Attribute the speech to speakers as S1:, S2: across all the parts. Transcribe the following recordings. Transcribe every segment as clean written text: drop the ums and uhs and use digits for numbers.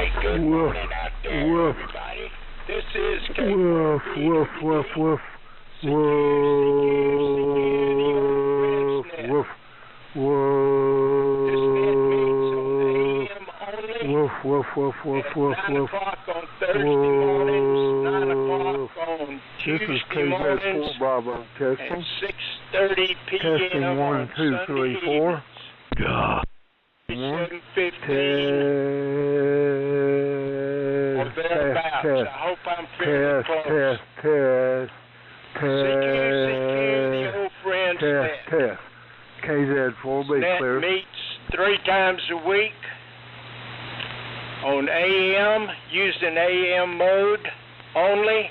S1: Hey, good morning out there, everybody. This is
S2: Woof, woof, woof, woof. Woof, woof, woof, woof, woof, woof, woof, woof.
S1: 9 o'clock on Thursday mornings, 9 o'clock on Tuesday mornings,
S2: This is KZ4 Bravo testing.
S1: and 6:30 p.m.
S2: Testing 1,
S1: on
S2: 2, 3, 4. God.
S1: 7:15 or thereabouts.
S2: Test.
S1: I hope I'm feeling close.
S2: Test.
S1: CQ, the old friends
S2: Test. KZ4B clear.
S1: meets 3 times a week on AM, using AM mode only.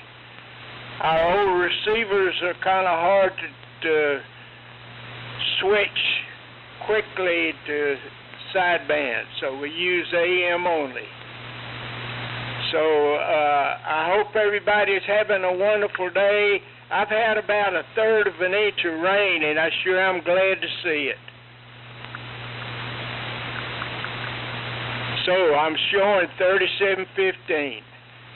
S1: Our old receivers are kind of hard to switch quickly to sideband, so we use AM only. So I hope everybody's having a wonderful day. I've had about 1/3 of an inch of rain, and I sure am glad to see it. So I'm showing 3715.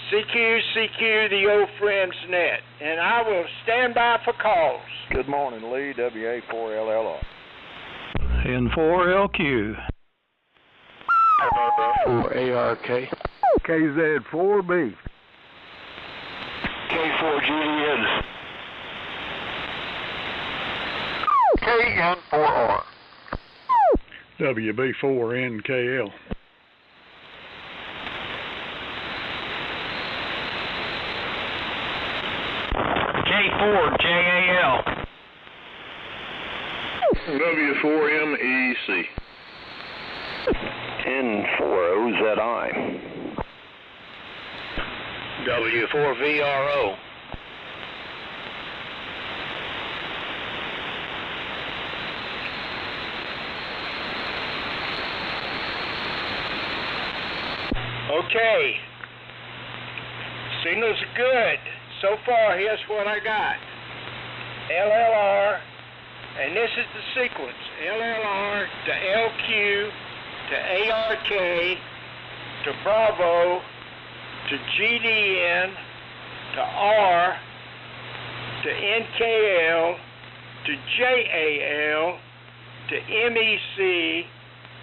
S1: CQ, the old friends net, and I will stand by for calls.
S3: Good morning, Lee, WA4LLR.
S4: N4LQ.
S5: 4ARK.
S2: KZ4B.
S5: K4GDN. KN4R.
S4: WB4NKL.
S5: K4JAL.
S3: W4MEC.
S6: N4OZI.
S5: W4VRO.
S1: Okay. Signals are good. So far, here's what I got. LLR, and this is the sequence. LLR to LQ to ARK to Bravo to GDN to R to NKL to JAL to MEC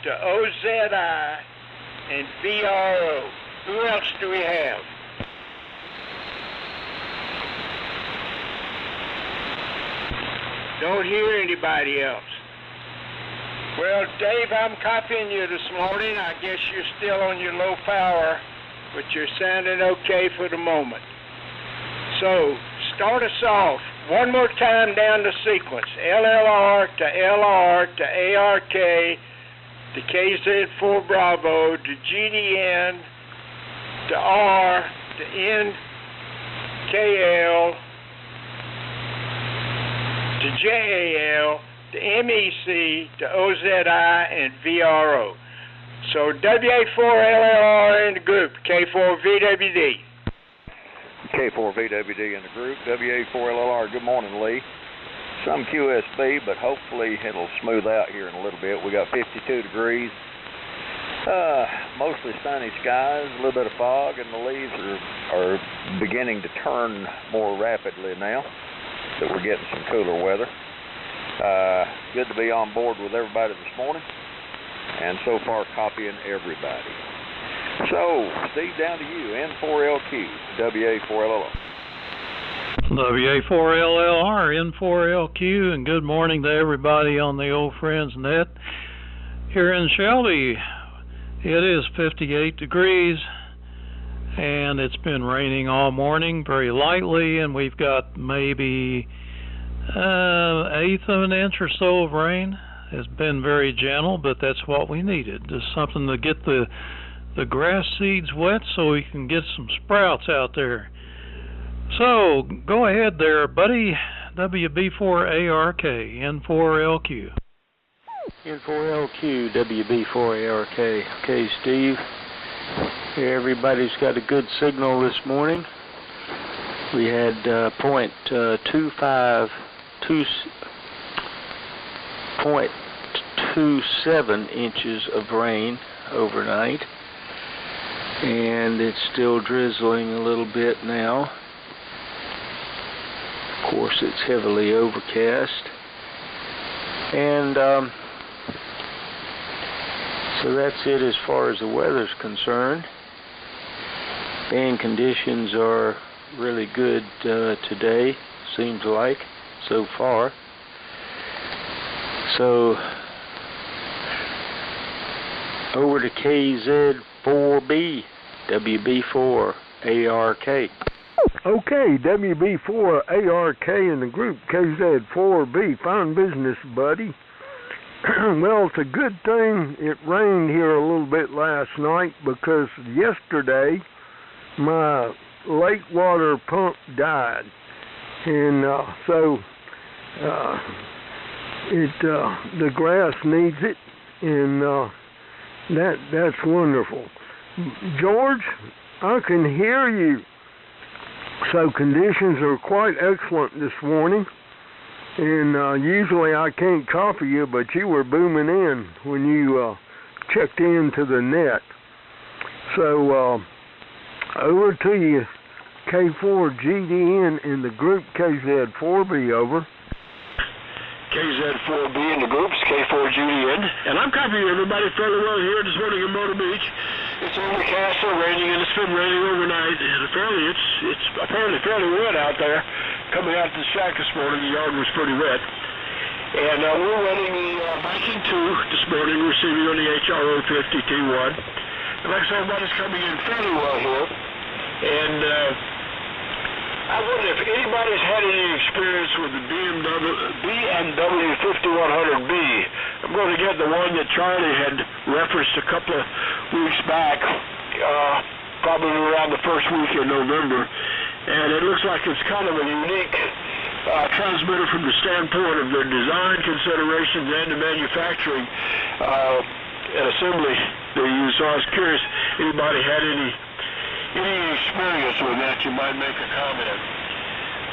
S1: to OZI and VRO. Who else do we have? Don't hear anybody else. Well, Dave, I'm copying you this morning. I guess you're still on your low power, but you're sounding okay for the moment. So, start us off. One more time down the sequence. LLR to LR to ARK to KZ4 Bravo to GDN to R to NKL to JAL to MEC to OZI and VRO. So WA4LLR in the group, K4VWD.
S3: K4VWD in the group, WA4LLR. Good morning, Lee. Some QSB, but hopefully it'll smooth out here in a little bit. We got 52 degrees, mostly sunny skies, a little bit of fog, and the leaves are beginning to turn more rapidly now that we're getting some cooler weather. Good to be on board with everybody this morning, and so far copying everybody. So, Steve, down to you, N4LQ, WA4LLR.
S4: WA4LLR, N4LQ, and good morning to everybody on the Old Friends Net. Here in Shelby, it is 58 degrees, and it's been raining all morning, very lightly, and we've got maybe 1/8 of an inch or so of rain. It's been very gentle, but that's what we needed. Just something to get the grass seeds wet so we can get some sprouts out there. So, go ahead there, buddy. WB4ARK, N4LQ.
S5: N4LQ, WB4ARK. Okay, Steve. Here, everybody's got a good signal this morning. We had .27 inches of rain overnight. and it's still drizzling a little bit now. Of course, it's heavily overcast, and so that's it as far as the weather's concerned. Band conditions are really good today, seems like, so far. So, over to KZ4B, WB4 ARK.
S2: Okay, WB4ARK in the group, KZ4B. Fine business, buddy. Well, it's a good thing it rained here a little bit last night, because yesterday my lake water pump died. And so the grass needs it, and that's wonderful. George, I can hear you. So conditions are quite excellent this morning, and usually I can't copy you, but you were booming in when you checked into the net. So over to you, K4GDN in the group, KZ4B, over.
S7: KZ4B in the groups, K4GDN. And I'm copying everybody fairly well here this morning in Myrtle Beach. It's overcast or raining, and it's been raining overnight. And it's apparently fairly wet out there. Coming out to the shack this morning, the yard was pretty wet. And we're running the Viking 2 this morning, receiving on the HRO 50T1. And like I said, everybody's coming in fairly well here. And I wonder if anybody's had any experience with the BMW 5100B. I'm going to get the one that Charlie had referenced a couple of weeks back, probably around the first week in November. And it looks like it's kind of a unique transmitter from the standpoint of the design considerations and the manufacturing and assembly they use. So I was curious, anybody had any experience with that, you might make a comment.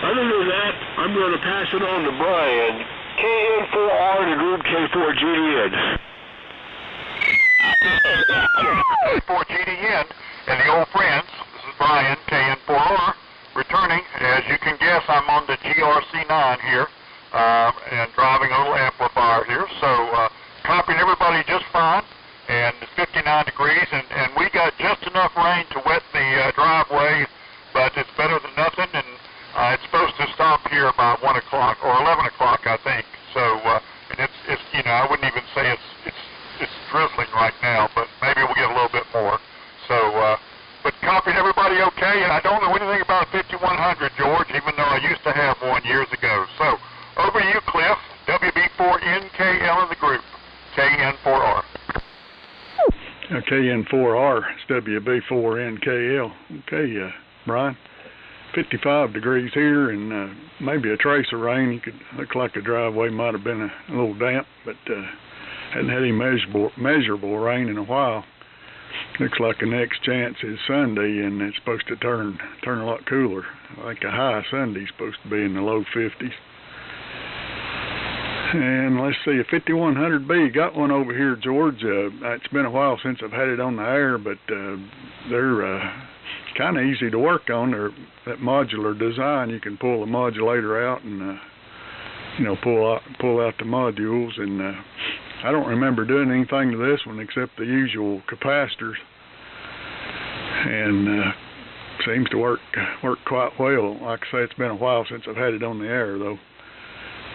S7: Other than that, I'm going to pass it on to Brian. KN4R to group K4GDN.
S8: K4GDN and the old friends. This is Brian, KN4R, returning. As you can guess, I'm on the GRC9 here and driving a little amplifier here. So copying everybody just fine. And it's 59 degrees, and we got just enough rain to wet the driveway, but it's better than nothing, and it's supposed to stop here about 1 o'clock, or 11 o'clock, I think. So, and it's you know, I wouldn't even say it's drizzling right now, but maybe we'll get a little bit more. So, but copying everybody okay, and I don't know anything about 5100, George, even though I used to have one years ago. So, over to you, Cliff, WB4NKL in the group, KN4R.
S9: KN4R, it's WB4NKL. Okay, Brian, 55 degrees here, and maybe a trace of rain. You could look like the driveway might have been a little damp, but hadn't had any measurable rain in a while. Looks like the next chance is Sunday, and it's supposed to turn a lot cooler. I think a high Sunday's supposed to be in the low 50s. And let's see, a 5100B, got one over here, George. It's been a while since I've had it on the air, but they're kind of easy to work on. They're that modular design. You can pull the modulator out and you know, pull out the modules. And I don't remember doing anything to this one except the usual capacitors. And seems to work quite well. Like I say, it's been a while since I've had it on the air, though.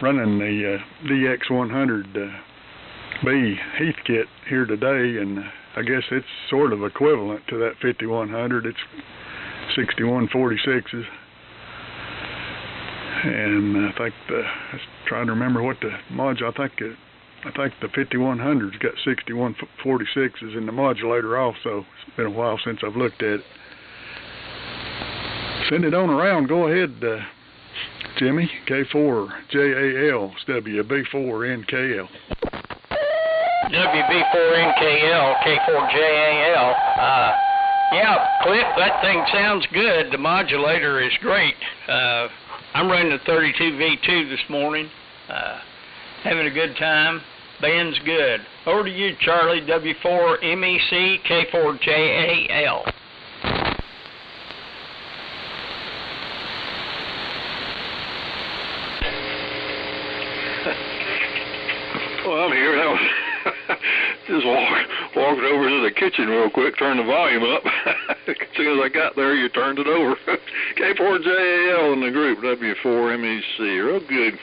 S9: Running the DX100B Heath kit here today, and I guess it's sort of equivalent to that 5100. It's 6146s, and I think I was trying to remember what the module. I think the 5100's got 6146s in the modulator also. It's been a while since I've looked at it. Send it on around. Go ahead. Jimmy, K4JAL, WB4NKL.
S10: WB4NKL, K4JAL. Yeah, Cliff, that thing sounds good. The modulator is great. I'm running the 32V2 this morning, having a good time. Band's good. Over to you, Charlie, W4MEC, K4JAL.
S11: just walked over to the kitchen real quick, turned the volume up. As soon as I got there, you turned it over. K4JAL in the group, W4MEC, real good.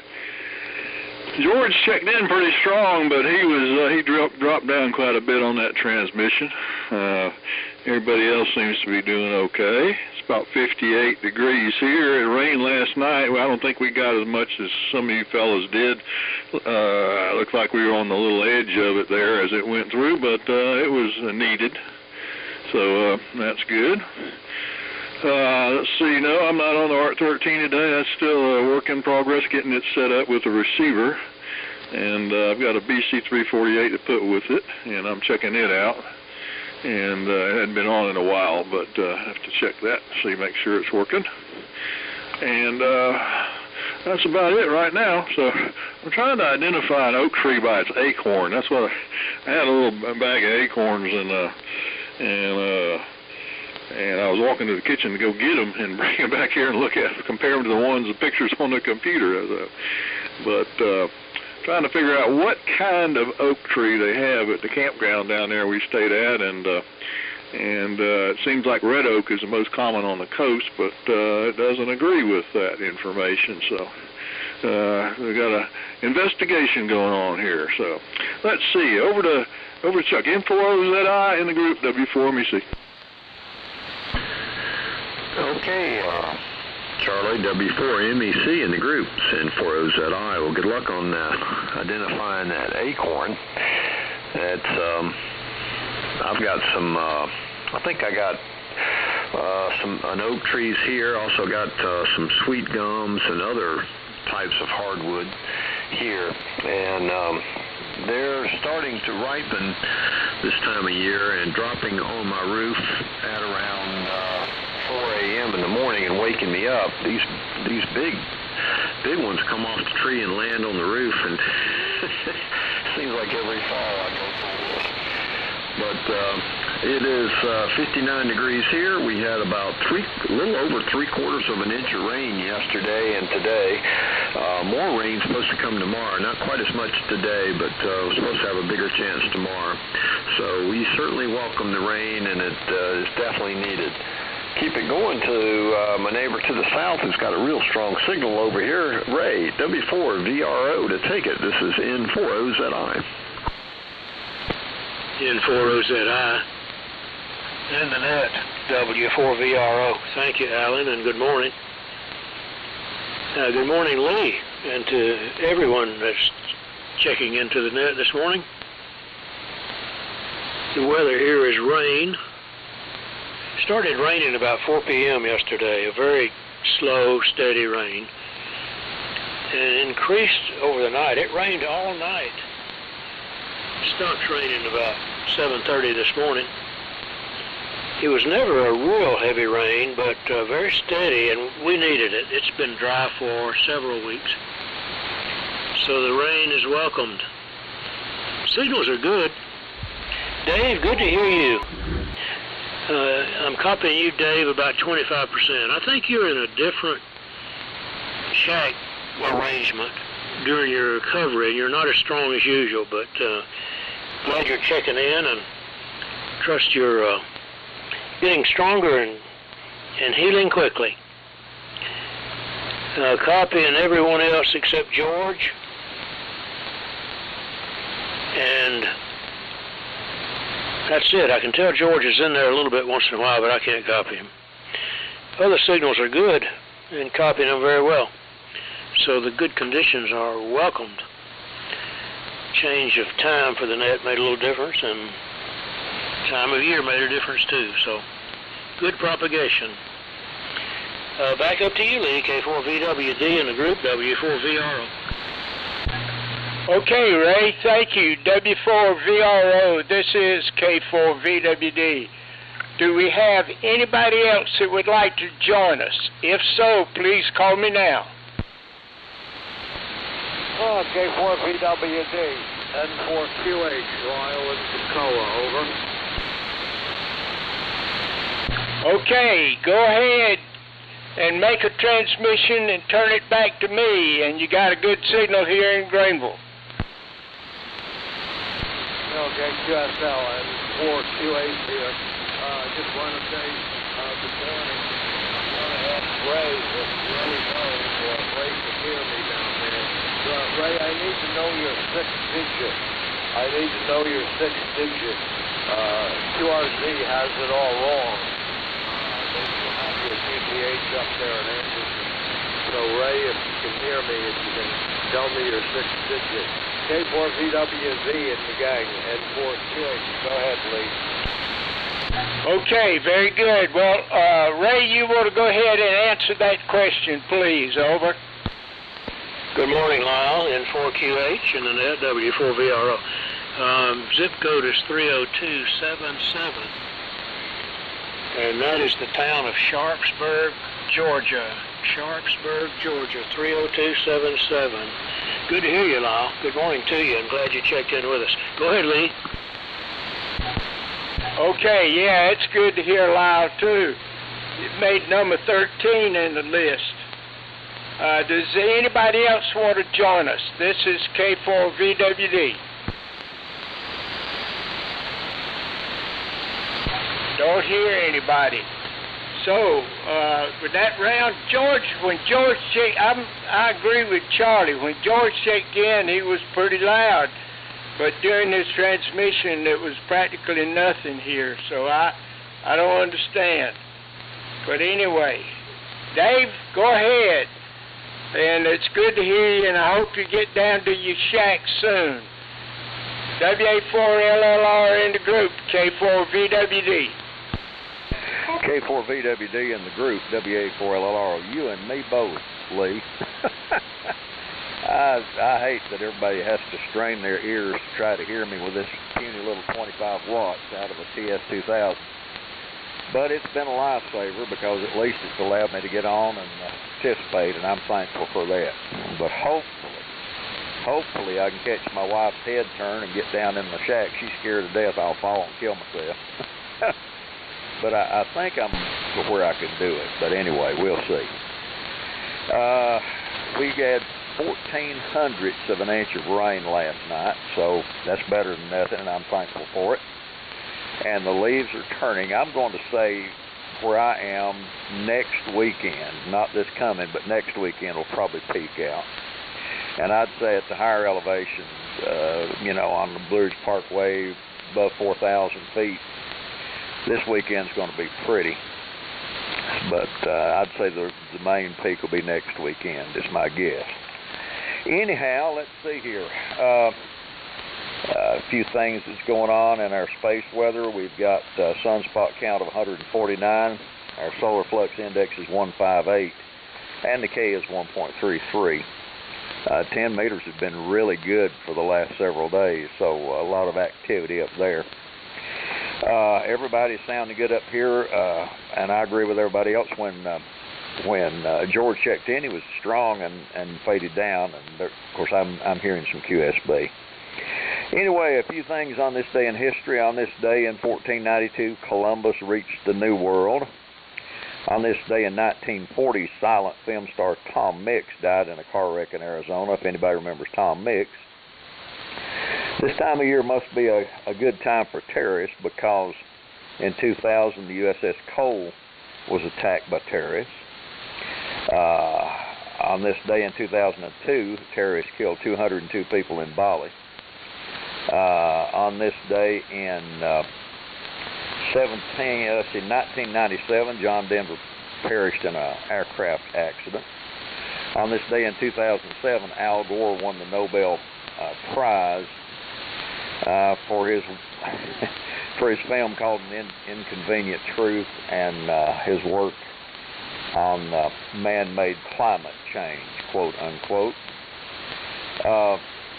S11: George checked in pretty strong, but he dropped down quite a bit on that transmission. Everybody else seems to be doing okay. It's about 58 degrees here. It rained last night. Well, I don't think we got as much as some of you fellas did. Looked like we were on the little edge of it there as it went through, but it was needed. So that's good. Let's see, no, I'm not on the ART-13 today. That's still a work in progress, getting it set up with the receiver. And I've got a BC348 to put with it, and I'm checking it out. And it hadn't been on in a while, but I have to check that, see, make sure it's working. And that's about it right now. So I'm trying to identify an oak tree by its acorn. That's what I had a little bag of acorns, and I was walking to the kitchen to go get them and bring them back here and compare them to the pictures on the computer. But trying to figure out what kind of oak tree they have at the campground down there we stayed at, and it seems like red oak is the most common on the coast, but it doesn't agree with that information. So we've got an investigation going on here. So let's see. Over to Chuck. N4OZI in the group, W4MEC.
S6: Okay, Charlie, W4MEC in the group, N4OZI. Well, good luck on identifying that acorn. That's, I've got some, I think I got an oak trees here. Also got some sweet gums and other types of hardwood here. And they're starting to ripen this time of year and dropping on my roof at around 4 a.m. in the morning and waking me up. These big ones come off the tree and land on the roof, and seems like every fall I go through this. But it is 59 degrees here. We had about a little over 3/4 of an inch of rain yesterday and today. More rain supposed to come tomorrow. Not quite as much today, but we're supposed to have a bigger chance tomorrow. So we certainly welcome the rain, and it is definitely needed. Keep it going to my neighbor to the south who's got a real strong signal over here, Ray, W4VRO to take it. This is N4OZI.
S7: N4OZI. And the net, W4VRO. Thank you, Alan, and good morning. Good morning, Lee, and to everyone that's checking into the net this morning. The weather here is rain. Started raining about 4 p.m. yesterday, a very slow, steady rain, and it increased over the night. It rained all night. Stopped raining about 7:30 this morning. It was never a real heavy rain, but very steady, and we needed it. It's been dry for several weeks, so the rain is welcomed. Signals are good. Dave, good to hear you. I'm copying you, Dave, about 25%. I think you're in a different shack arrangement during your recovery, and you're not as strong as usual, but glad you're checking in, and trust you're getting stronger and healing quickly. Copying everyone else except George, and that's it. I can tell George is in there a little bit once in a while, but I can't copy him. Other signals are good and copying them very well. So the good conditions are welcomed. Change of time for the net made a little difference, and time of year made a difference too. So good propagation. Back up to you, Lee, K4VWD in the group, W4VRO.
S1: Okay, Ray, thank you. W4VRO, this is K4VWD. Do we have anybody else that would like to join us? If so, please call me now.
S3: K4VWD, N4QH, Iowa, Tacoma, over.
S1: Okay, go ahead and make a transmission and turn it back to me, and you got a good signal here in Greenville.
S12: Okay, QSL and 4QH here. Just want to say good morning. I'm going to ask Ray if Ray knows, or Ray can hear me down there. Ray, I need to know your sixth digit. I need to know your sixth digit. QRZ has it all wrong. They still have your PPH up there in Anderson. So Ray, if you can hear me, if you can tell me your sixth digit. K4VWZ in the gang, and 4QH. Go ahead, Lee.
S1: Okay, very good. Well, Ray, you want to go ahead and answer that question, please. Over.
S7: Good morning, Lyle, N4QH and an W4VRO. Zip code is 30277, and that is the town of Sharpsburg, Georgia. Sharpsburg, Georgia, 30277. Good to hear you, Lyle. Good morning to you. I'm glad you checked in with us. Go ahead, Lee.
S1: Okay, yeah, it's good to hear Lyle, too. You made number 13 in the list. Does anybody else want to join us? This is K4VWD. Don't hear anybody. So, with that round, George, when George checked, I agree with Charlie. When George checked in, he was pretty loud. But during this transmission, there was practically nothing here. So I don't understand. But anyway, Dave, go ahead. And it's good to hear you, and I hope you get down to your shack soon. WA4LLR in the group, K4VWD.
S3: K4VWD in the group, WA4LLR. You and me both, Lee. I hate that everybody has to strain their ears to try to hear me with this puny little 25 watts out of a TS2000. But it's been a lifesaver because at least it's allowed me to get on and participate, and I'm thankful for that. But hopefully I can catch my wife's head turn and get down in the shack. She's scared to death I'll fall and kill myself. But I think I'm to where I can do it. But anyway, we'll see. We had 0.14 of an inch of rain last night, so that's better than nothing, and I'm thankful for it. And the leaves are turning. I'm going to say where I am next weekend, not this coming, but next weekend will probably peak out. And I'd say at the higher elevations, on the Blue Ridge Parkway, above 4,000 feet, this weekend's going to be pretty. But I'd say the main peak will be next weekend, is my guess. Anyhow, let's see here. A few things that's going on in our space weather. We've got sunspot count of 149. Our solar flux index is 158, and the K is 1.33. 10 meters has been really good for the last several days, so a lot of activity up there. Everybody's sounding good up here, and I agree with everybody else. When George checked in, he was strong and faded down, and of course I'm hearing some QSB. Anyway, a few things on this day in history. On this day in 1492, Columbus reached the New World. On this day in 1940, silent film star Tom Mix died in a car wreck in Arizona, if anybody remembers Tom Mix. This time of year must be a good time for terrorists because in 2000, the USS Cole was attacked by terrorists. On this day in 2002, terrorists killed 202 people in Bali. On this day in 1997, John Denver perished in an aircraft accident. On this day in 2007, Al Gore won the Nobel Prize for his film called An Inconvenient Truth, and his work on man-made climate change, quote unquote.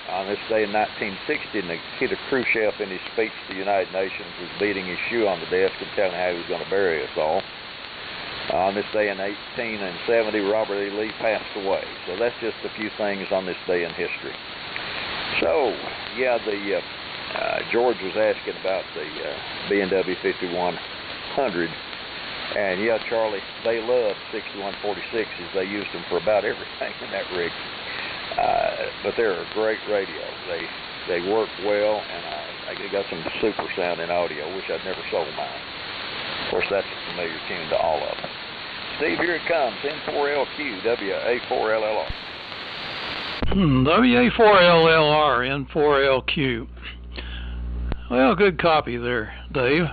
S3: On this day in 1960, Nikita Khrushchev, in his speech to the United Nations, was beating his shoe on the desk and telling how he was going to bury us all. On this day in 1870, Robert E. Lee passed away. So that's just a few things on this day in history. So, yeah, George was asking about the B&W 5100. And, yeah, Charlie, they loved 6146s. They used them for about everything in that rig. But they're a great radio. They work well, and I got some super sounding audio. Wish I'd never sold mine. Of course, that's a familiar tune to all of them. Steve, here it comes, N4LQ, WA4LLR.
S4: WA4LLR, N4LQ. Well, good copy there, Dave.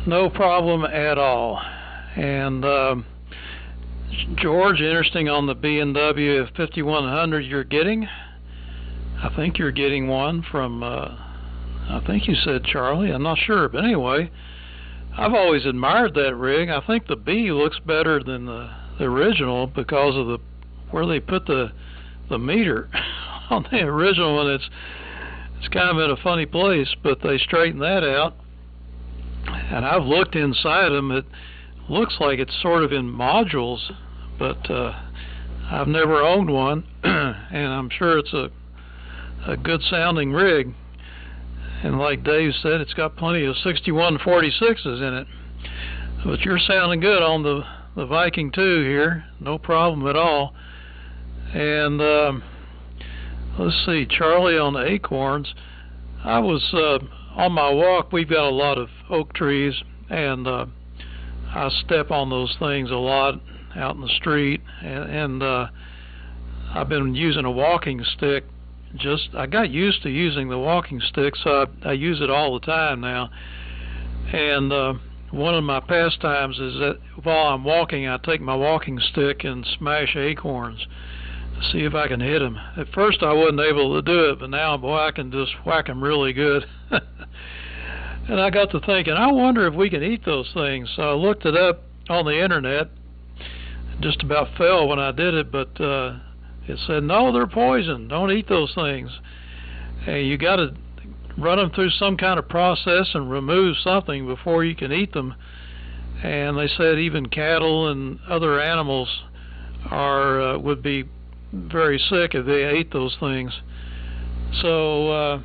S4: No problem at all. And George, interesting on the B&W 5100 you're getting. I think you're getting one from, I think you said Charlie, I'm not sure, but anyway, I've always admired that rig. I think the B looks better than the original because of where they put the meter on the original one. It's kind of in a funny place, but they straightened that out. And I've looked inside them. It looks like it's sort of in modules, but I've never owned one, and I'm sure it's a good sounding rig. And like Dave said, it's got plenty of 6146s in it. But you're sounding good on the Viking 2 here, no problem at all. And let's see, Charlie on the acorns. I was on my walk. We've got a lot of oak trees, and I step on those things a lot out in the street. And I've been using a walking stick. I got used to using the walking stick, so I use it all the time now. And one of my pastimes is that while I'm walking, I take my walking stick and smash acorns to see if I can hit them. At first I wasn't able to do it, but now, boy, I can just whack them really good. And I got to thinking, I wonder if we can eat those things. So I looked it up on the internet. Just about fell when I did it, but it said, no, they're poison. Don't eat those things. And you got to run them through some kind of process and remove something before you can eat them. And they said even cattle and other animals would be very sick if they ate those things. So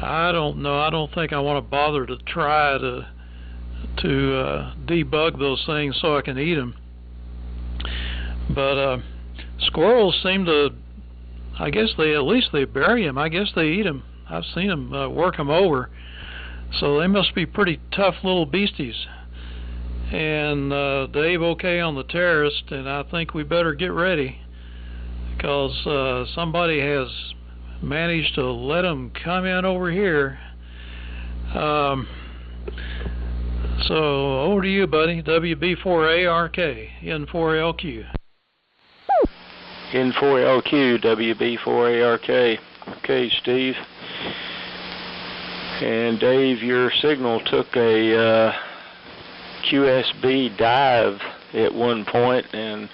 S4: I don't know. I don't think I want to bother to try to debug those things so I can eat them. But squirrels seem to, I guess at least they bury them. I guess they eat them. I've seen them work them over. So they must be pretty tough little beasties. And Dave, okay on the terrorist, and I think we better get ready because somebody has managed to let them come in over here. So over to you, buddy. WB4ARK, N4LQ.
S5: N4LQ, WB4ARK. Okay, Steve. And Dave, your signal took a QSB dive at one point and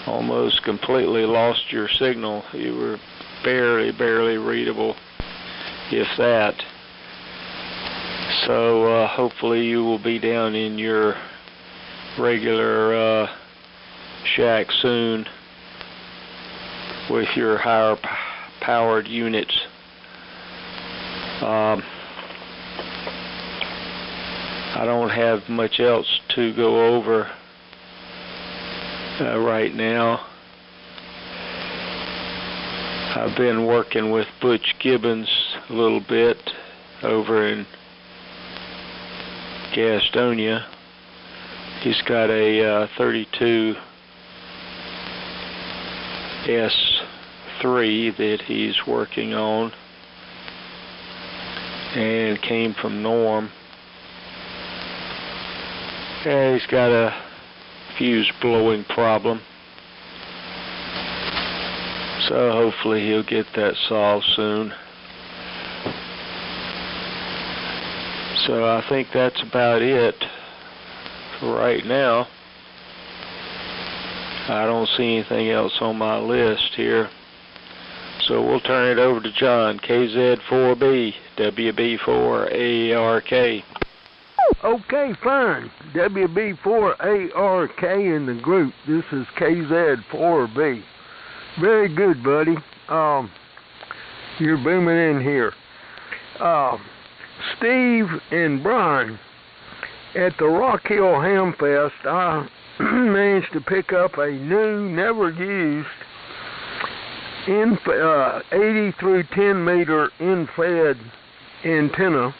S5: almost completely lost your signal. You were barely readable, if that. So hopefully you will be down in your regular shack soon with your higher powered units. I don't have much else to go over right now. I've been working with Butch Gibbons a little bit over in Gastonia. He's got a 32S3 that he's working on, and came from Norm. And he's got a fuse blowing problem, so hopefully he'll get that solved soon. So I think that's about it for right now. I don't see anything else on my list here. So we'll turn it over to John, KZ4B, WB4ARK.
S2: Okay, fine. WB4ARK in the group. This is KZ4B. Very good, buddy. You're booming in here. Steve and Brian, at the Rock Hill Hamfest, I managed to pick up a new, never used 80 through 10 meter in-fed antenna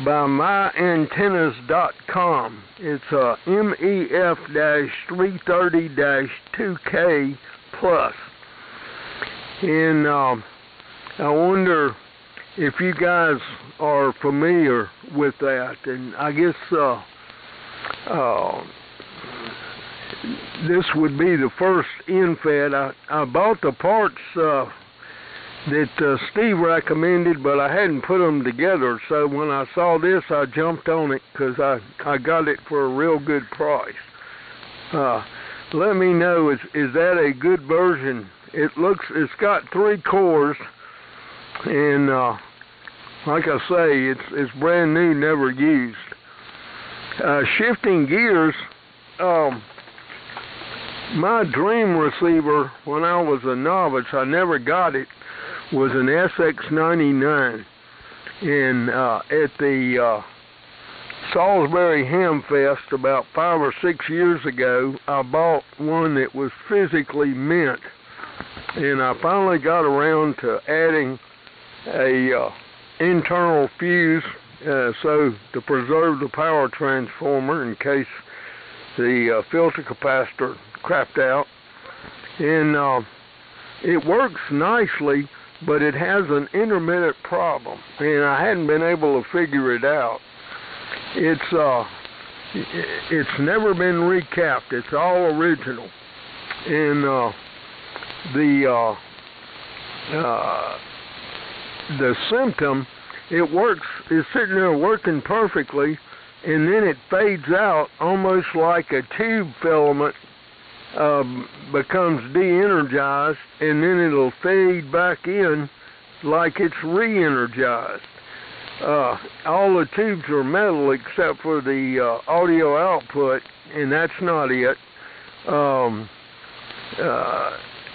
S2: by myantennas.com. It's a MEF-330-2K plus. And I wonder if you guys are familiar with that. And I guess this would be the first in-fed. I bought the parts that Steve recommended, but I hadn't put them together. So when I saw this, I jumped on it because I got it for a real good price. Let me know, is that a good version? It's got 3 cores, and like I say, it's brand new, never used. Shifting gears, my dream receiver when I was a novice, I never got it, was an SX99. And at the Salisbury Ham Fest about 5 or 6 years ago, I bought one that was physically mint. And I finally got around to adding a internal fuse so to preserve the power transformer in case the filter capacitor crapped out. And it works nicely, but it has an intermittent problem, and I hadn't been able to figure it out. It's never been recapped. It's all original. And the symptom, it's sitting there working perfectly, and then it fades out almost like a tube filament becomes de-energized, and then it'll fade back in like it's re-energized. All the tubes are metal except for the audio output, and that's not it.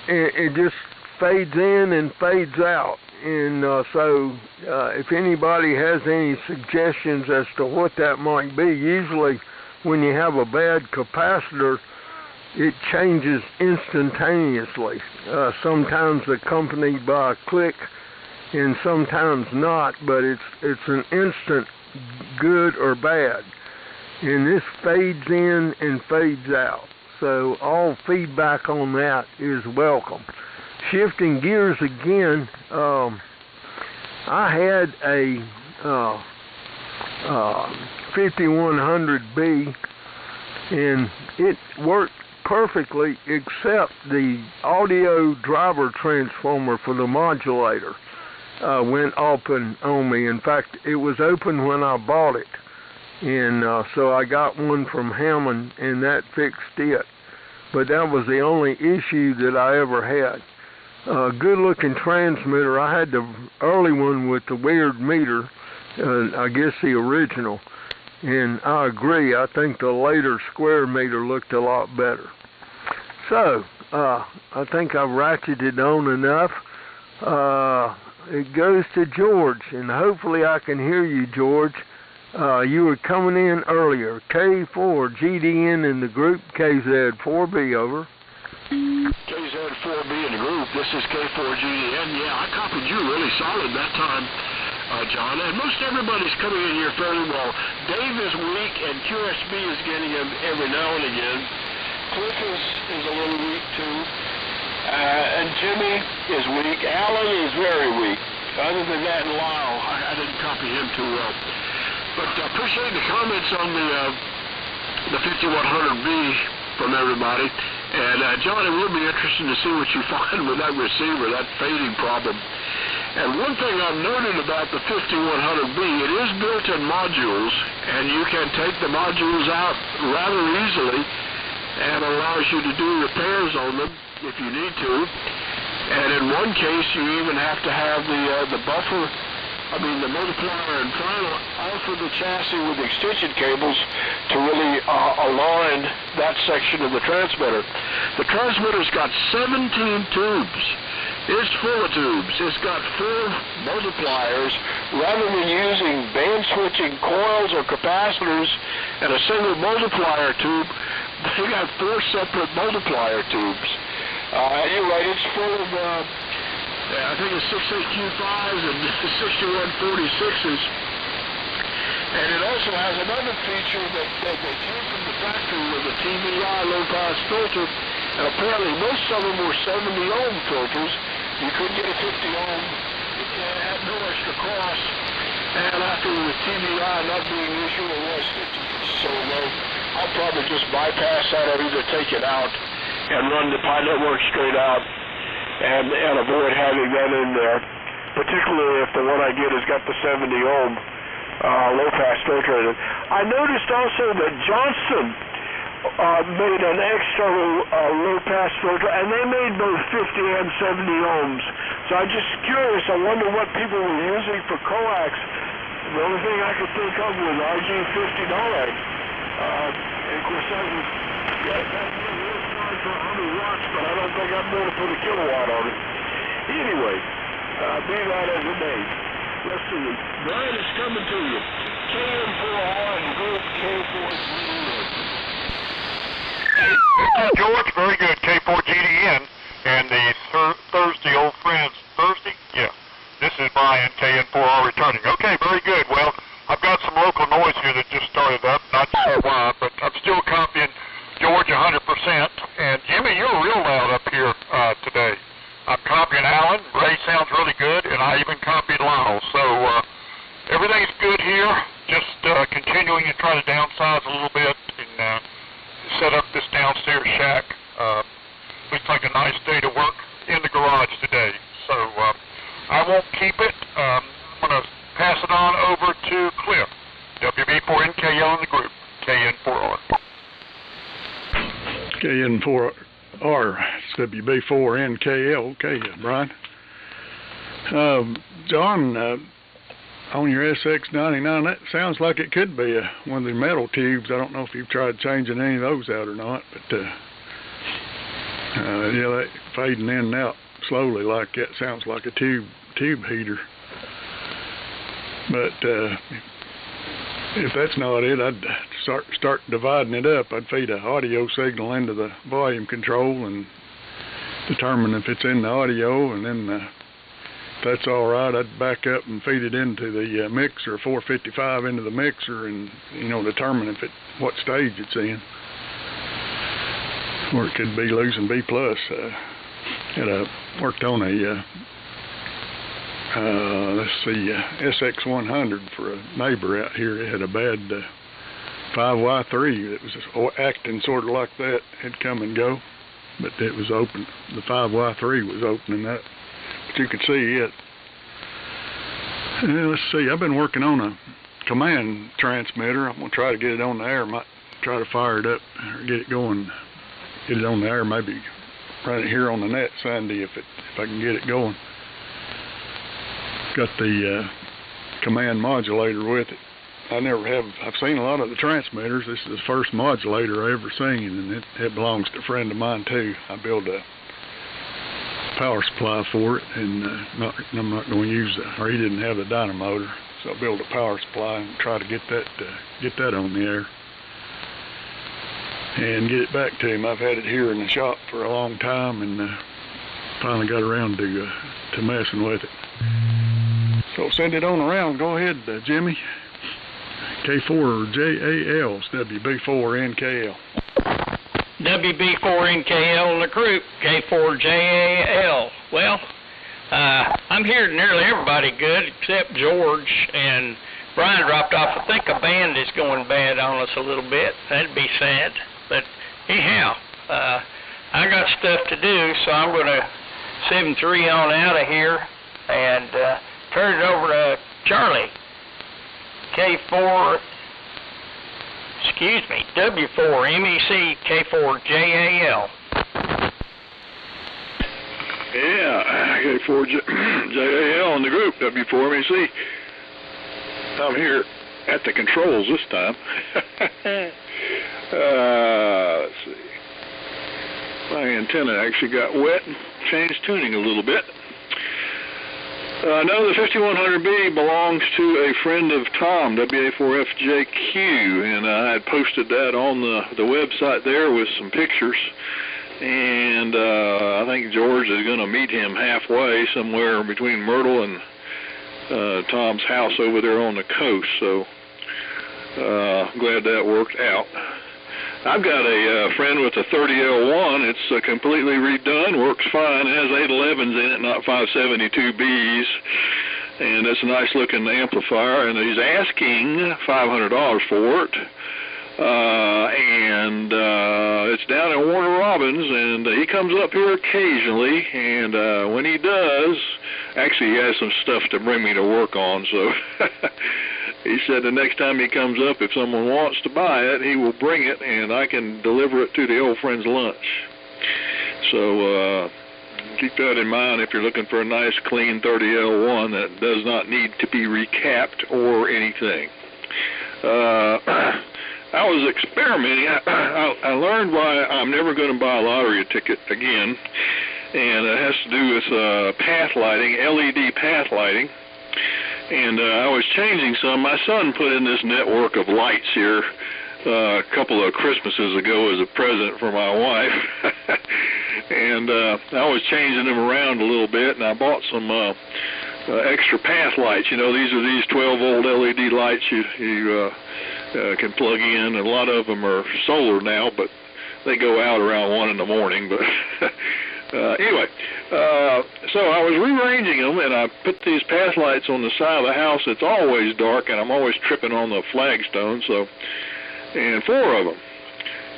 S2: It just fades in and fades out. And so if anybody has any suggestions as to what that might be, usually when you have a bad capacitor, it changes instantaneously, sometimes accompanied by a click and sometimes not, but it's an instant good or bad. And this fades in and fades out. So all feedback on that is welcome. Shifting gears again, I had a 5100B, and it worked perfectly except the audio driver transformer for the modulator went open on me. In fact, it was open when I bought it, and so I got one from Hammond, and that fixed it. But that was the only issue that I ever had. Good looking transmitter. I had the early one with the weird meter, I guess the original, and I agree, I think the later square meter looked a lot better. So I think I've ratcheted on enough. It goes to George, and hopefully I can hear you, George. You were coming in earlier. K4 GDN in the group, KZ4B, over.
S7: KZ4B in the group, this is K4GDN. Yeah, I copied you really solid that time, John, and most everybody's coming in here fairly well. Dave is weak, and QSB is getting him every now and again. Cliff is a little weak, too. And Jimmy is weak. Alan is very weak. Other than that, and Lyle, I didn't copy him too well. But appreciate the comments on the 5100B from everybody. And John, it will be interesting to see what you find with that receiver, that fading problem. And one thing I've noted about the 5100B, it is built in modules, and you can take the modules out rather easily, and allows you to do repairs on them if you need to. And in one case, you even have to have the buffer, the multiplier and final off of the chassis with the extension cables to really align that section of the transmitter. The transmitter's got 17 tubes. It's full of tubes. It's got 4 multipliers. Rather than using band switching coils or capacitors and a single multiplier tube, they got 4 separate multiplier tubes. You're right, it's full of, I think it's 68Q5s and 6146s. And it also has another feature that they came from the factory with a TVI low-pass filter, and apparently most of them were 70-ohm filters. You couldn't get a 50-ohm at no extra cost. And after the TVI not being issued, it was 50 so low. I'll probably just bypass that or either take it out and run the Pi network straight out and avoid having that in there, particularly if the one I get has got the 70-ohm low-pass filter in it. I noticed also that Johnson made an external low-pass filter, and they made both 50 and 70 ohms. So I'm just curious, I wonder what people were using for coax. The only thing I could think of was RG50 NORAD. And of course that was, that was fine for 100 watts, but I don't think I'm going to put a kilowatt on it. Anyway, be that as it may. Let's see. Brian is coming to you. KN4R and group K4GDN.
S8: George, very good. K4GDN and the Thursday old friends. Thursday? Yeah. This is Brian, KN4R returning. Okay, very good. Well, I've got some local noise here that just started up. Not sure why, but I'm still copying George 100%. And Jimmy, you're real loud up here today. I'm copying Alan. Ray sounds really good, and I even copied Lyle. So everything's good here. Just continuing to try to downsize a little bit and set up this downstairs shack. Looks like a nice day to work in the garage today. So I won't keep it. I'm going to pass it on over to Cliff. WB4NKL in the group. KN4R.
S9: KN4R, it's WB4NKL. Okay, Brian. John, on your SX99, that sounds like it could be one of the metal tubes. I don't know if you've tried changing any of those out or not, but yeah, that fading in and out slowly like that sounds like a tube heater. But if that's not it, I'd start dividing it up. I'd feed an audio signal into the volume control and determine if it's in the audio, and then if that's all right, I'd back up and feed it into the mixer, 455 into the mixer, and determine what stage it's in, or it could be losing B+. Worked on a SX100 for a neighbor out here. It had a bad 5Y3 that was acting sort of like that. It'd come and go, but it was open. The 5Y3 was opening up, but you could see it. Let's see, I've been working on a command transmitter. I'm going to try to get it on the air. Might try to fire it up or get it going, get it on the air, maybe run it here on the net Sunday if I can get it going. Got the command modulator with it. I've seen a lot of the transmitters. This is the first modulator I ever seen, and it belongs to a friend of mine too. I built a power supply for it, and I'm not going to use it, or he didn't have the dynamotor, so I built a power supply and try to get that on the air and get it back to him. I've had it here in the shop for a long time, and finally got around to messing with it. So send it on around. Go ahead, Jimmy. K4JAL, WB4NKL.
S10: WB4NKL in the group, K4JAL. Well, I'm hearing nearly everybody good except George, and Brian dropped off. I think a band is going bad on us a little bit. That'd be sad. But anyhow, I got stuff to do, so I'm going to 7-3 on out of here and turn it over to Charlie. W4MEC K4JAL.
S11: Yeah, K4JAL in the group, W4MEC. I'm here at the controls this time. Let's see. My antenna actually got wet and changed tuning a little bit. No, the 5100B belongs to a friend of Tom, WA4FJQ, and I had posted that on the website there with some pictures. and I think George is going to meet him halfway somewhere between Myrtle and Tom's house over there on the coast. So I'm glad that worked out. I've got a friend with a 30L1. It's completely redone, works fine. It has 811s in it, not 572Bs. And it's a nice looking amplifier, and he's asking $500 for it. It's down in Warner Robins, and he comes up here occasionally, and when he does, actually he has some stuff to bring me to work on, so he said the next time he comes up, if someone wants to buy it, he will bring it, and I can deliver it to the old friend's lunch. So keep that in mind if you're looking for a nice clean 30L1 that does not need to be recapped or anything. I was experimenting. I learned why I'm never going to buy a lottery ticket again, and it has to do with path lighting, LED path lighting. And I was changing some. My son put in this network of lights here a couple of Christmases ago as a present for my wife. And I was changing them around a little bit, and I bought some extra path lights. You know, these are these 12-volt LED lights you can plug in, and a lot of them are solar now, but they go out around 1 in the morning. But anyway, so I was rearranging them, and I put these path lights on the side of the house. It's always dark, and I'm always tripping on the flagstone, and 4 of them.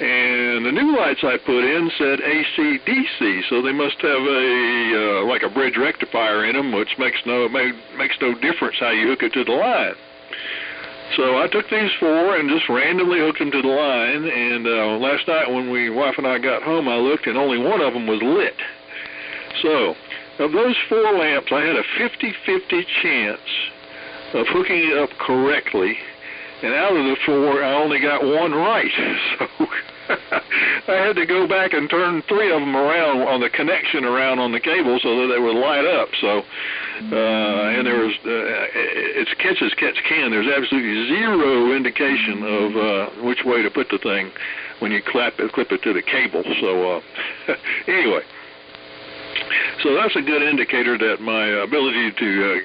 S11: And the new lights I put in said AC/DC, so they must have a like a bridge rectifier in them, which makes no difference how you hook it to the line. So I took these 4 and just randomly hooked them to the line, and last night when wife and I got home, I looked, and only 1 of them was lit. So of those 4 lamps, I had a 50-50 chance of hooking it up correctly, and out of the 4, I only got 1 right. So I had to go back and turn 3 of them around on the connection around on the cable so that they would light up. So, and there was, it's catch as catch can. There's absolutely 0 indication of which way to put the thing when you clip it to the cable. So, anyway. So that's a good indicator that my ability to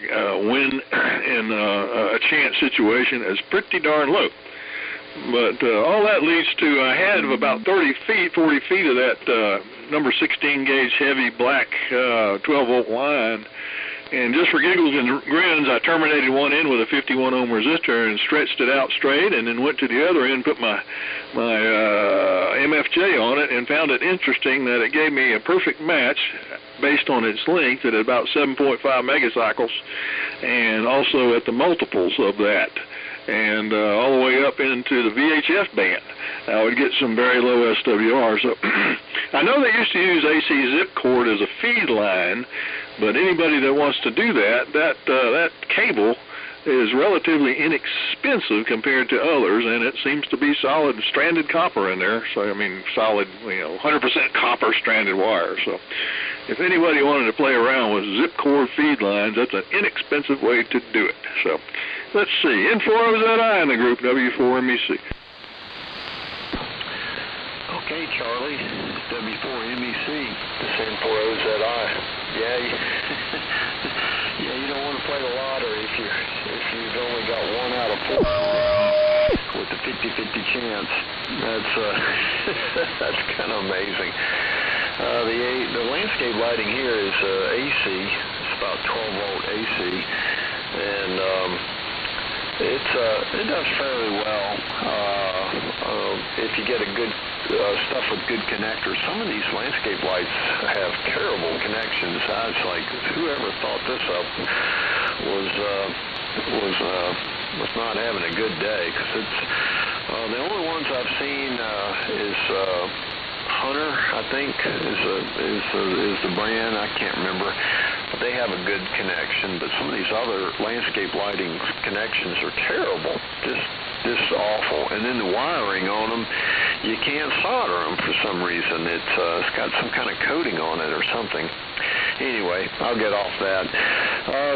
S11: win in a chance situation is pretty darn low. But all that leads to I had about 40 feet of that number 16 gauge heavy black 12-volt line. And just for giggles and grins, I terminated one end with a 51 ohm resistor and stretched it out straight, and then went to the other end, put my MFJ on it, and found it interesting that it gave me a perfect match based on its length at about 7.5 megacycles, and also at the multiples of that, and all the way up into the VHF band. I would get some very low SWR. So I know they used to use AC zip cord as a feed line, but anybody that wants to do that cable is relatively inexpensive compared to others, and it seems to be solid stranded copper in there. So I mean, solid, 100% copper stranded wire. So if anybody wanted to play around with zip cord feed lines, that's an inexpensive way to do it. So let's see. N4OZI in the group W4MEC.
S6: Okay, Charlie, W4MEC, this N4OZI. Yeah, you don't want to play the lottery if you've only got 1 out of 4 with a 50-50 chance. That's kind of amazing. The landscape lighting here is AC. It's about 12-volt AC, and it does fairly well if you get a good stuff with good connectors. Some of these landscape lights have terrible connections. I was like, whoever thought this up was not having a good day, because it's the only ones I've seen is Hunter, I think, is the brand. I can't remember. But they have a good connection, but some of these other landscape lighting connections are terrible, just awful. And then the wiring on them, you can't solder them for some reason. It's got some kind of coating on it or something. Anyway, I'll get off that.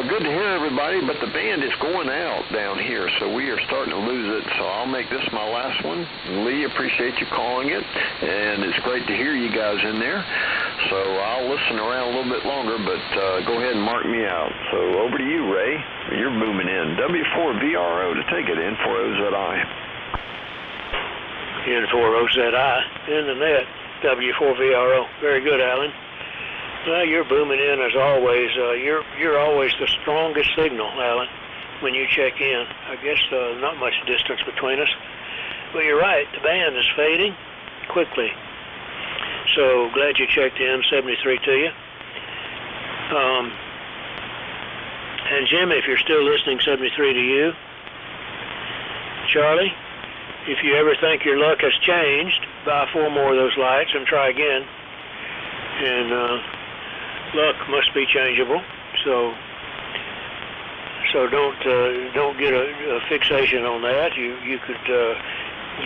S6: Good to hear everybody, but the band is going out down here, so we are starting to lose it, so I'll make this my last one. Lee, appreciate you calling it, and it's great to hear you guys in there. So I'll listen around a little bit longer, but go ahead and mark me out. So over to you, Ray. You're booming in. W4VRO to take it, N4OZI.
S7: N4OZI, in the net, W4VRO. Very good, Alan. Well, you're booming in as always. You're always the strongest signal, Alan, when you check in. I guess not much distance between us. But you're right, the band is fading quickly. So glad you checked in, 73 to you. And Jimmy, if you're still listening, 73 to you. Charlie, if you ever think your luck has changed, buy 4 more of those lights and try again. And luck must be changeable, so don't get a fixation on that. You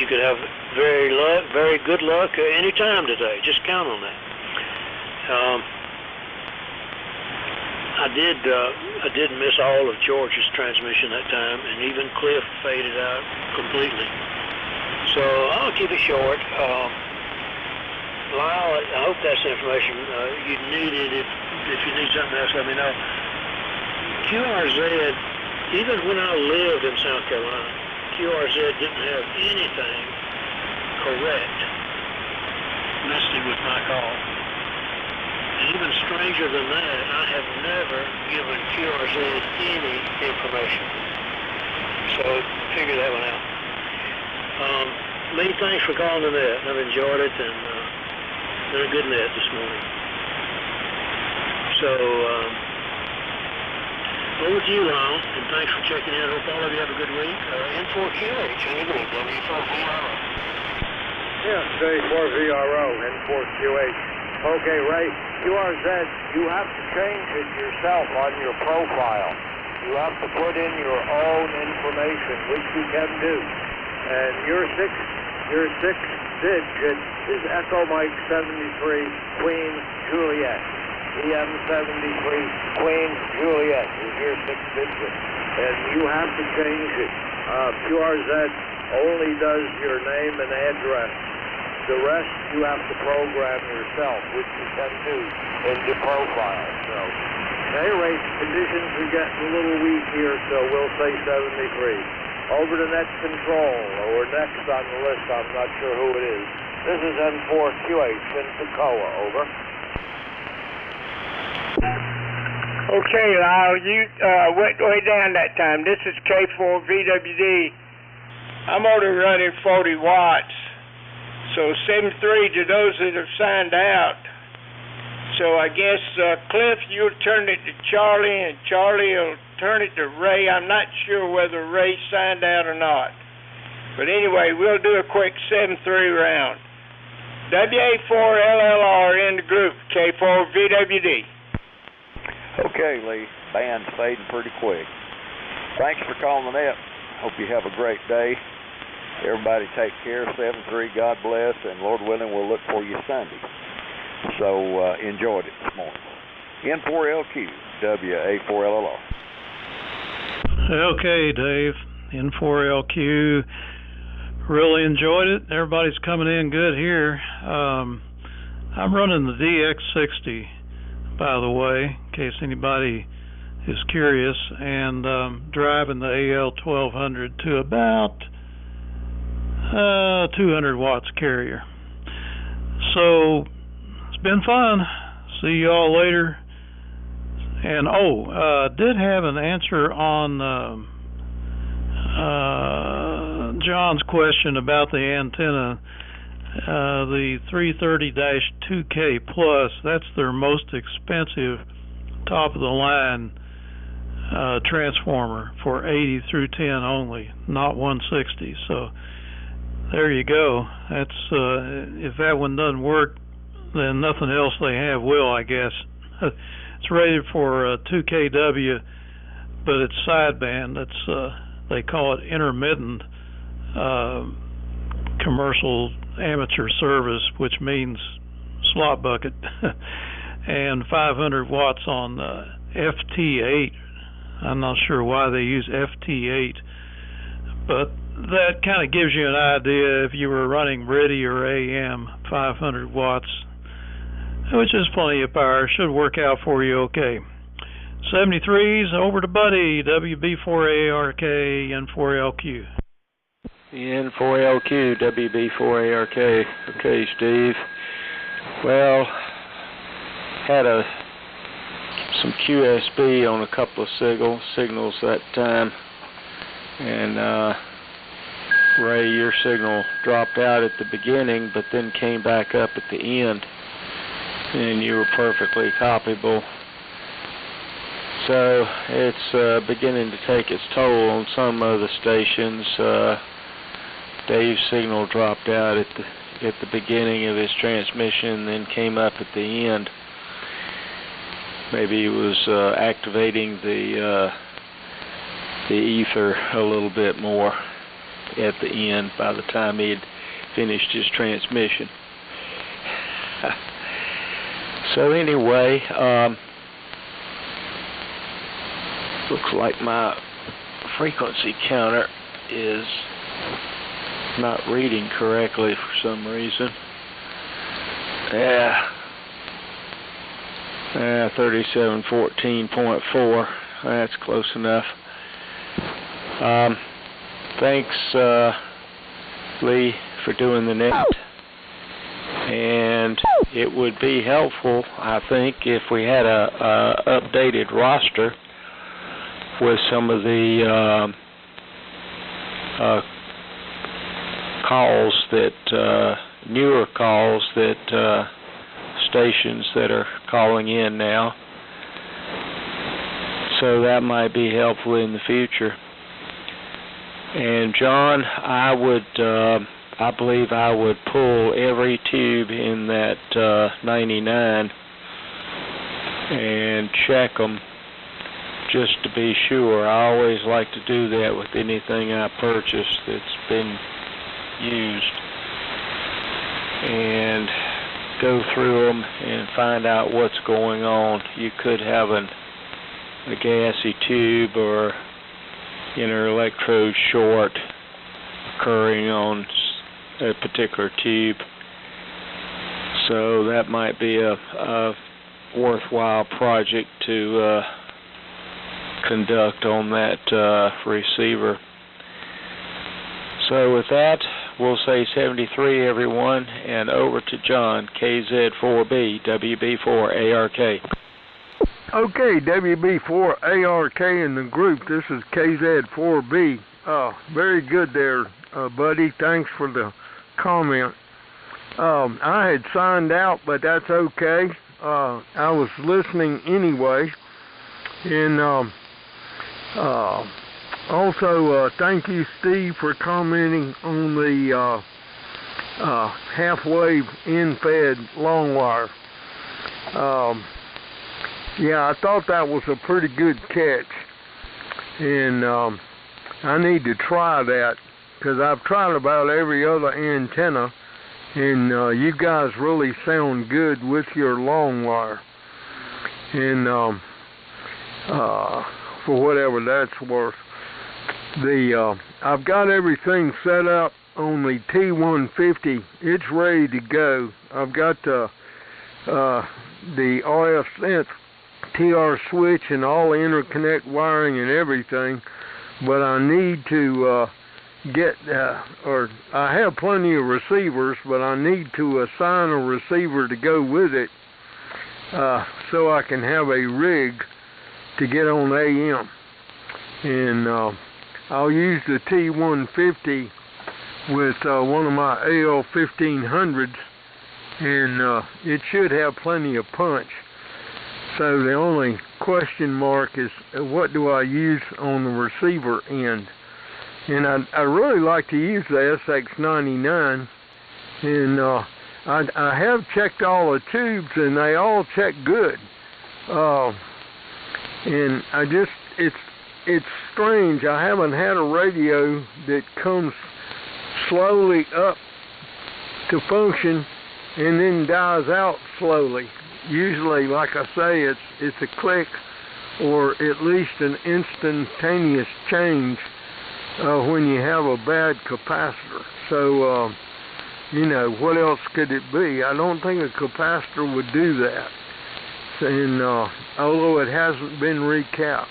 S7: could have very good luck any time today. Just count on that. I did miss all of George's transmission that time, and even Cliff faded out completely. So I'll keep it short. Lyle, I hope that's information you needed. If you need something else, let me know. QRZ, even when I lived in South Carolina, QRZ didn't have anything correct listed with my call. And even stranger than that, I have never given QRZ any information. So figure that one out. Lee, thanks for calling the net. I've enjoyed it, and been a good net this morning. So, over to you, Lyle, and thanks for checking in. Hope all of you have a good week. N4QH, in the group, W4VRO.
S12: Yeah, W4VRO, N4QH. Okay, Ray, QRZ, you have to change it yourself on your profile. You have to put in your own information, which you can do. And your sixth digit is Echo Mike 73, Queen Juliet. EM73, Queen Juliet is your sixth digit. And you have to change it. QRZ only does your name and address. The rest you have to program yourself, which you can do in the profile. So, at any rate, conditions are getting a little weak here, so we'll say 73. Over to next control, or next on the list, I'm not sure who it is. This is N4QH in Toccoa, over.
S1: Okay, Lyle, you went way down that time. This is K4VWD. I'm only running 40 watts. So 73 to those that have signed out. So I guess, Cliff, you'll turn it to Charlie, and Charlie will turn it to Ray. I'm not sure whether Ray signed out or not. But anyway, we'll do a quick 7-3 round. WA4LLR in the group, K4VWD.
S3: Okay, Lee. Band's fading pretty quick. Thanks for calling the net. Hope you have a great day. Everybody take care. 7-3, God bless, and Lord willing, we'll look for you Sunday. So enjoyed it this morning. N4LQ, WA4LLR.
S4: Okay, Dave. N4LQ. Really enjoyed it. Everybody's coming in good here. I'm running the DX60, by the way, in case anybody is curious, and driving the AL1200 to about 200 watts carrier. So it's been fun. See you all later. And did have an answer on John's question about the antenna. The 330-2K Plus, that's their most expensive top of the line transformer for 80 through 10 only, not 160. So there you go. That's if that one doesn't work, then nothing else they have will, I guess. It's rated for 2kW, but it's sideband. It's they call it intermittent commercial amateur service, which means slot bucket, and 500 watts on FT8. I'm not sure why they use FT8, but that kind of gives you an idea if you were running ready or AM, 500 watts, which is plenty of power. Should work out for you okay. 73s, over to Buddy, WB4ARK, N4LQ.
S5: N4LQ, WB4ARK. Okay, Steve. Well, had some QSB on a couple of signals that time, and Ray, your signal dropped out at the beginning, but then came back up at the end, and you were perfectly copyable. So it's beginning to take its toll on some of the stations. Dave's signal dropped out at the beginning of his transmission, then came up at the end. Maybe he was activating the ether a little bit more at the end by the time he had finished his transmission. So anyway, looks like my frequency counter is not reading correctly for some reason. 3714.4. That's close enough. Thanks, Lee, for doing the net. And it would be helpful, I think, if we had a updated roster with some of the calls that newer calls that stations that are calling in now. So that might be helpful in the future. And John, I believe I would pull every tube in that 99 and check them just to be sure. I always like to do that with anything I purchase that's been used, and go through them and find out what's going on. You could have a gassy tube or inner electrode short occurring on a particular tube. So that might be a worthwhile project to conduct on that receiver. So with that, we'll say 73, everyone, and over to John, KZ4B, WB4ARK.
S2: Okay, WB4ARK in the group. This is KZ4B. Very good there, buddy. Thanks for the comment. I had signed out, but that's okay. I was listening anyway. And also, thank you, Steve, for commenting on the half-wave in-fed long wire. Yeah, I thought that was a pretty good catch, and I need to try that, because I've tried about every other antenna, and you guys really sound good with your long wire, and for whatever that's worth. I've got everything set up on the T150. It's ready to go. I've got the RF sense TR switch and all the interconnect wiring and everything, but I need to or I have plenty of receivers, but I need to assign a receiver to go with it so I can have a rig to get on AM. And I'll use the T150 with one of my AL1500s, and it should have plenty of punch. So the only question mark is what do I use on the receiver end? And I really like to use the SX99, and I have checked all the tubes and they all check good. And it's strange. I haven't had a radio that comes slowly up to function and then dies out slowly. Usually, like I say, it's a click or at least an instantaneous change when you have a bad capacitor. So, you know, what else could it be? I don't think a capacitor would do that. And although it hasn't been recapped,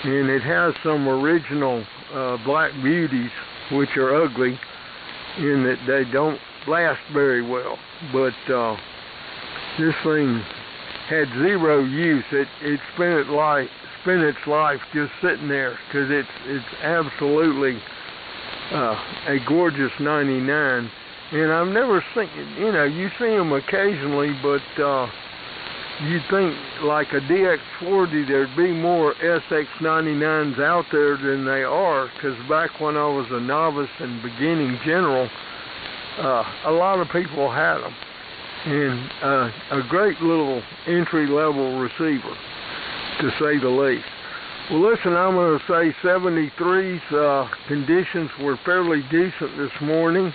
S2: and it has some original black beauties, which are ugly in that they don't last very well. But this thing had zero use. It spent its life just sitting there, because it's absolutely a gorgeous 99. And I've never seen, you know, you see them occasionally, but you'd think like a DX40 there'd be more SX99s out there than they are, because back when I was a novice and beginning general, a lot of people had them. And a great little entry-level receiver, to say the least. Well, listen, I'm going to say 73's conditions were fairly decent this morning.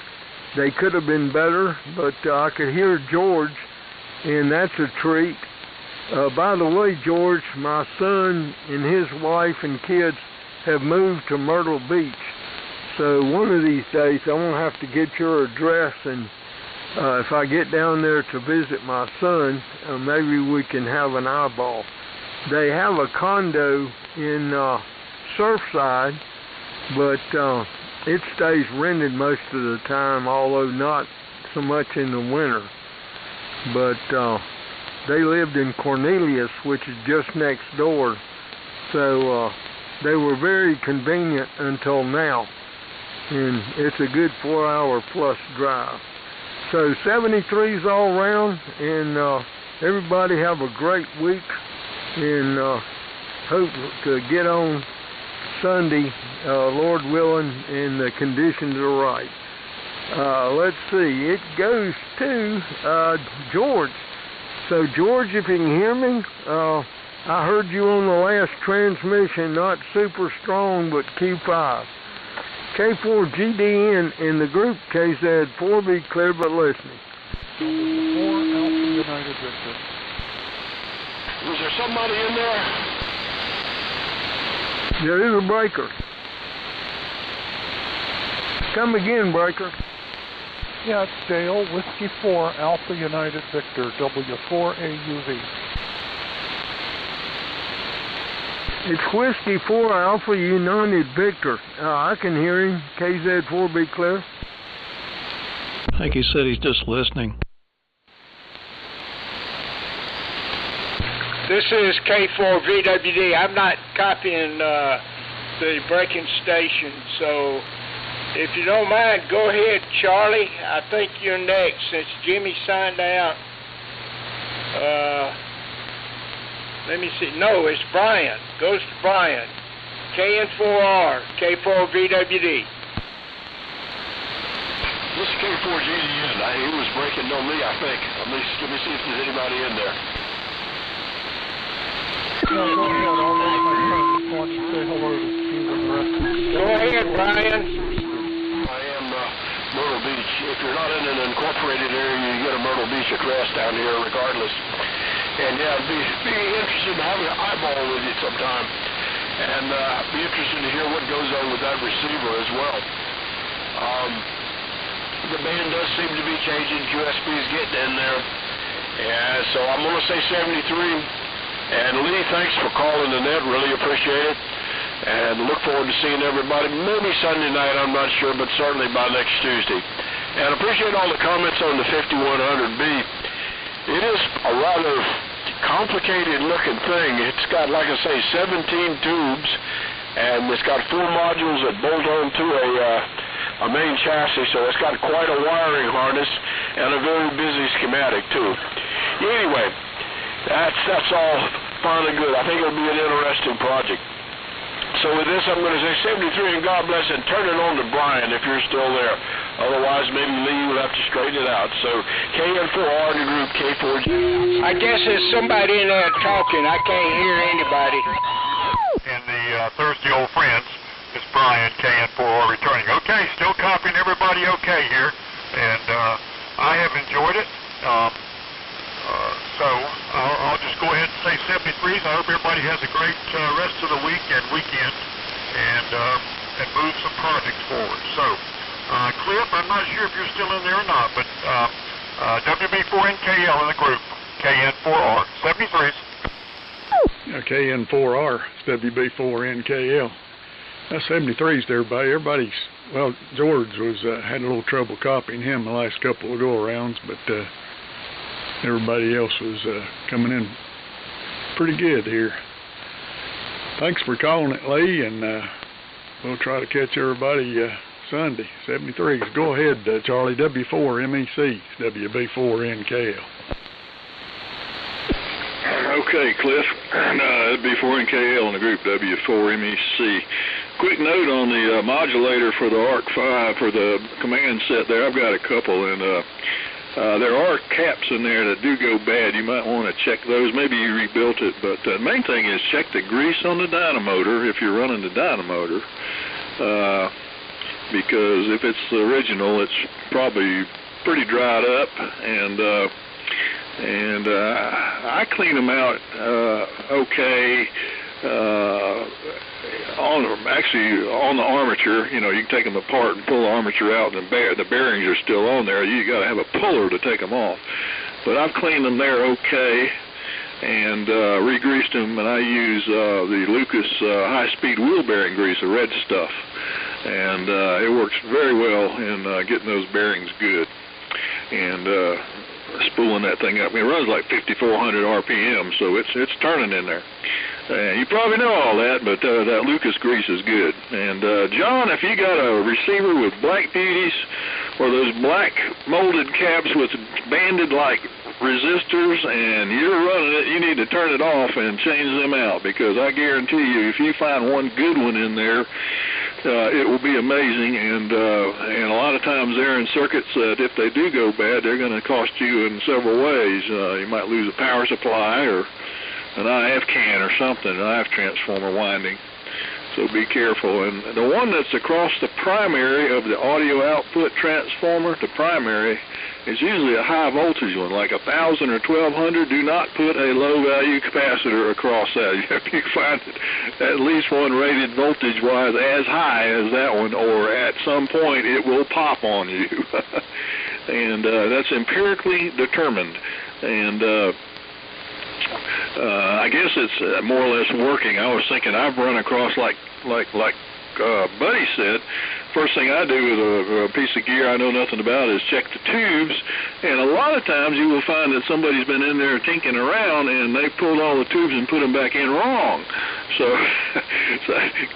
S2: They could have been better, but I could hear George, and that's a treat. By the way, George, my son and his wife and kids have moved to Myrtle Beach. So one of these days, I'm going to have to get your address, and if I get down there to visit my son, maybe we can have an eyeball. They have a condo in Surfside, but it stays rented most of the time, although not so much in the winter. But they lived in Cornelius, which is just next door, so they were very convenient until now, and it's a good 4-hour plus drive. So 73's all around, and everybody have a great week, and hope to get on Sunday, Lord willing, and the conditions are right. Let's see, it goes to George. So George, if you can hear me, I heard you on the last transmission, not super strong, but Q5. K4GDN in the group KZ4B clear but listening.
S12: 4 Alpha United Victor.
S7: Was there somebody in there?
S2: There is a breaker. Come again, breaker.
S12: Yeah, it's Dale, Whiskey 4 Alpha United Victor, W4AUV.
S2: It's Whiskey 4 Alpha United Victor. I can hear him. KZ4B clear.
S4: I think he said he's just listening.
S1: This is K4VWD. I'm not copying the breaking station, so if you don't mind, go ahead, Charlie. I think you're next since Jimmy signed out. Let me see. No, it's Brian. Goes to Brian. KN4R, K4VWD.
S7: This is K4GDN. He was breaking on me, I think. Let me see if there's anybody in there.
S12: No, go ahead. I'll let my friend just want to say hello to Steve and the rest of the
S1: Go ahead, Brian.
S7: I am Myrtle Beach. If you're not in an incorporated area, you get a Myrtle Beach across down here regardless. And yeah, I'd be interested in having an eyeball with you sometime. And be interested to hear what goes on with that receiver as well. The band does seem to be changing. QSB's getting in there. Yeah, so I'm going to say 73. And Lee, thanks for calling the net. Really appreciate it. And look forward to seeing everybody. Maybe Sunday night, I'm not sure, but certainly by next Tuesday. And appreciate all the comments on the 5100B. It is a rather complicated looking thing. It's got, like I say, 17 tubes, and it's got 4 modules that bolt onto a main chassis, so it's got quite a wiring harness and a very busy schematic too. Anyway, that's all fine and good. I think it'll be an interesting project. So with this, I'm going to say 73 and God bless, and turn it on to Brian if you're still there. Otherwise, maybe Lee will have to straighten it out. So KN4R in the group, K4G.
S1: I guess there's somebody in there talking. I can't hear anybody.
S8: And the Thursday Old Friends, it's Brian, KN4R returning. Okay, still copying everybody okay here. And I have enjoyed it. So I'll just go ahead and say 73s. I hope everybody has a great rest of the week and weekend, and move some projects forward. So, Cliff, I'm not sure if you're still in there or not, but WB4NKL in the group, KN4R, 73s.
S9: KN4R, WB4NKL. That's 73s there, everybody. Well, George had a little trouble copying him the last couple of go-arounds, but everybody else was coming in pretty good here. Thanks for calling it, Lee, and we'll try to catch everybody Sunday. 73s. Go ahead, Charlie. W4MEC, WB4NKL.
S11: Okay, Cliff. W4NKL in the group, W4MEC. Quick note on the modulator for the ARC-5 for the command set there. I've got a couple, and there are caps in there that do go bad. You might want to check those. Maybe you rebuilt it, but the main thing is check the grease on the dynamotor if you're running the dynamotor, because if it's the original, it's probably pretty dried up, and I clean them out okay. On the armature, you know, you can take them apart and pull the armature out, and the bearings are still on there. You got to have a puller to take them off. But I've cleaned them there okay, and re-greased them, and I use the Lucas high-speed wheel bearing grease, the red stuff, and it works very well in getting those bearings good, and spooling that thing up. I mean, it runs like 5,400 RPM, so it's turning in there. You probably know all that, but that Lucas grease is good. And John, if you got a receiver with black beauties or those black molded caps with banded like resistors and you're running it, you need to turn it off and change them out, because I guarantee you, if you find one good one in there, it will be amazing. And a lot of times they're in circuits that if they do go bad, they're going to cost you in several ways. You might lose a power supply or an IF can or something, an IF transformer winding. So be careful. And the one that's across the primary of the audio output transformer, the primary, is usually a high voltage one, like 1,000 or 1,200. Do not put a low value capacitor across that. You find at least one rated voltage wise as high as that one, or at some point it will pop on you. And that's empirically determined. And I guess it's more or less working. I was thinking, I've run across like Buddy said, first thing I do with a piece of gear I know nothing about is check the tubes, and a lot of times you will find that somebody's been in there tinkering around and they pulled all the tubes and put them back in wrong. So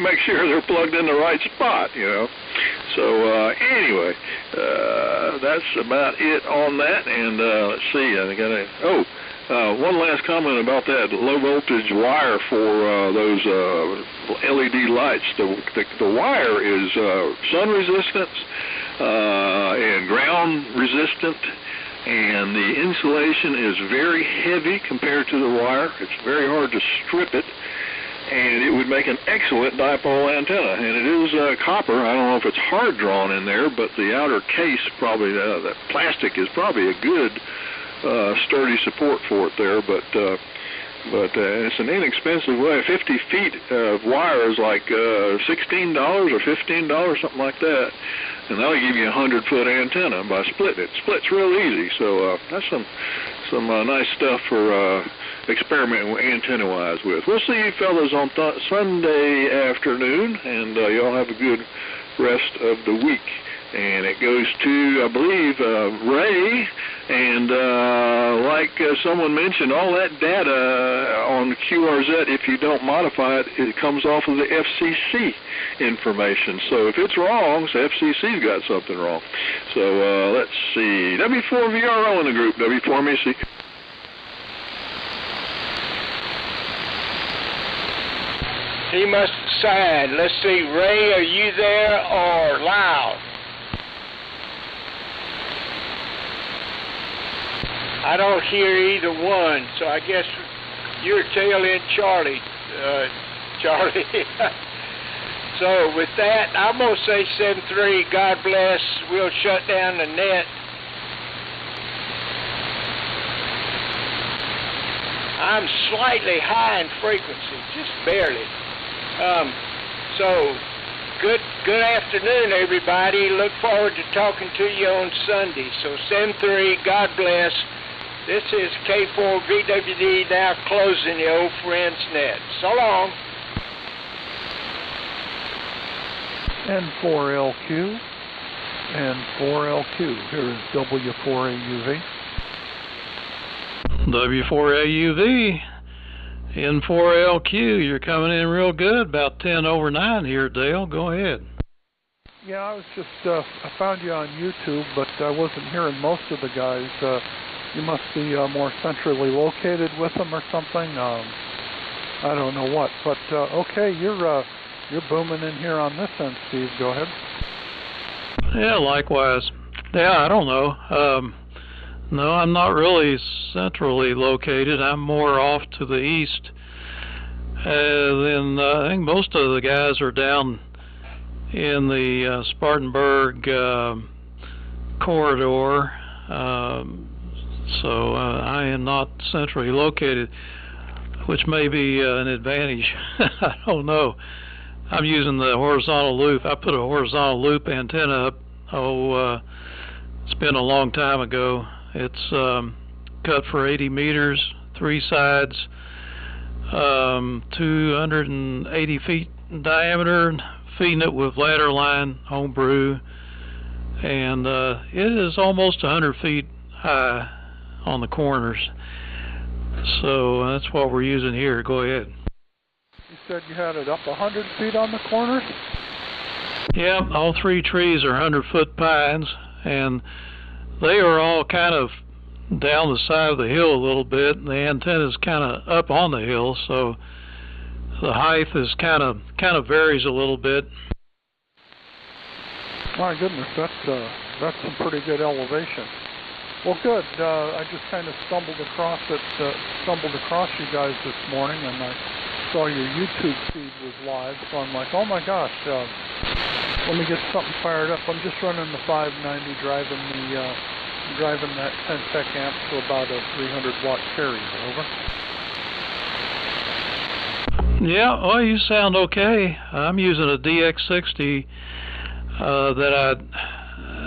S11: make sure they're plugged in the right spot, you know. So anyway, that's about it on that. And let's see, I got one last comment about that low voltage wire for those LED lights. The wire is sun resistant and ground resistant, and the insulation is very heavy compared to the wire. It's very hard to strip it, and it would make an excellent dipole antenna. And it is copper. I don't know if it's hard drawn in there, but the outer case, probably that plastic, is probably a good sturdy support for it there, but it's an inexpensive way. 50 feet of wire is like $16 or $15, something like that, and that'll give you a 100-foot antenna by splitting it. Splits real easy, so that's some nice stuff for experimenting antenna-wise with. We'll see you fellas on Sunday afternoon, and y'all have a good rest of the week. And it goes to, I believe, Ray, and like someone mentioned, all that data on the QRZ, if you don't modify it, it comes off of the FCC information. So if it's wrong, so FCC's got something wrong. So let's see, W4VRO in the group, W4MEC.
S1: He must decide. Let's see, Ray, are you there or loud? I don't hear either one, so I guess you're tail end Charlie, Charlie. So with that, I'm going to say 7-3, God bless. We'll shut down the net I'm slightly high in frequency, just barely. So, good afternoon, everybody. Look forward to talking to you on Sunday. So, 7-3, God bless. This is K4VWD now closing the Old Friends Net. So long.
S13: N4LQ. N4LQ. Here is W4AUV.
S4: W4AUV. N4LQ. You're coming in real good. About 10 over 9 here, Dale. Go ahead.
S13: Yeah, I was just, I found you on YouTube, but I wasn't hearing most of the guys. You must be more centrally located with them or something. I don't know what, but okay, you're booming in here on this end, Steve. Go ahead.
S4: Yeah, likewise. Yeah, I don't know. No, I'm not really centrally located. I'm more off to the east. Then I think most of the guys are down in the Spartanburg corridor. So I am not centrally located, which may be an advantage. I don't know. I'm using the horizontal loop. I put a horizontal loop antenna up. It's been a long time ago. It's cut for 80 meters, 3 sides, 280 feet in diameter, feeding it with ladder line, homebrew, and it is almost 100 feet high on the corners. So that's what we're using here. Go ahead.
S13: You said you had it up 100 feet on the corners?
S4: Yeah, all 3 trees are 100-foot pines, and they are all kind of down the side of the hill a little bit, and the antenna is kind of up on the hill, so the height is kind of varies a little bit.
S13: My goodness, that's some pretty good elevation. Well, good. I just kind of stumbled across you guys this morning, and I saw your YouTube feed was live, so I'm like, oh my gosh, let me get something fired up. I'm just running the 590, driving that 10 tech amp to about a 300-watt carrier. Over.
S4: Yeah, well, you sound okay. I'm using a DX60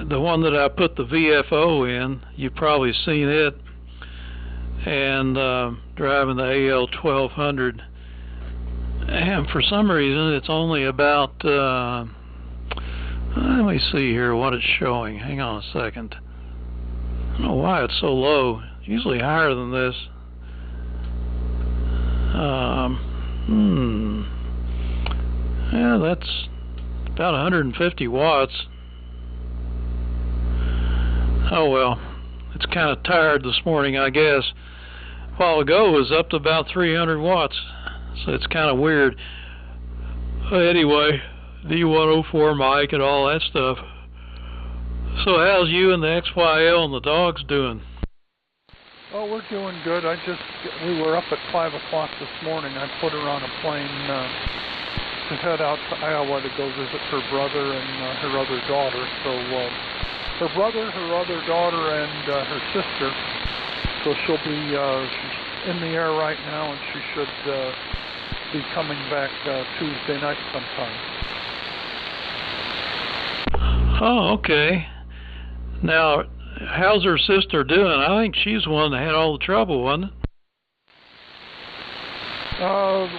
S4: the one that I put the VFO in. You've probably seen it, and driving the AL1200. And for some reason, it's only about, let me see here what it's showing. Hang on a second. I don't know why it's so low. It's usually higher than this. Yeah, that's about 150 watts. Oh well, it's kind of tired this morning, I guess. A while ago it was up to about 300 watts, so it's kind of weird. Anyway, D104 mic and all that stuff. So how's you and the XYL and the dogs doing?
S13: Oh, we're doing good. We were up at 5 o'clock this morning. I put her on a plane to head out to Iowa to go visit her brother and her other daughter. So her brother, her other daughter, and her sister. So she'll be she's in the air right now, and she should be coming back Tuesday night sometime.
S4: Oh, okay. Now, how's her sister doing? I think she's the one that had all the trouble, wasn't it?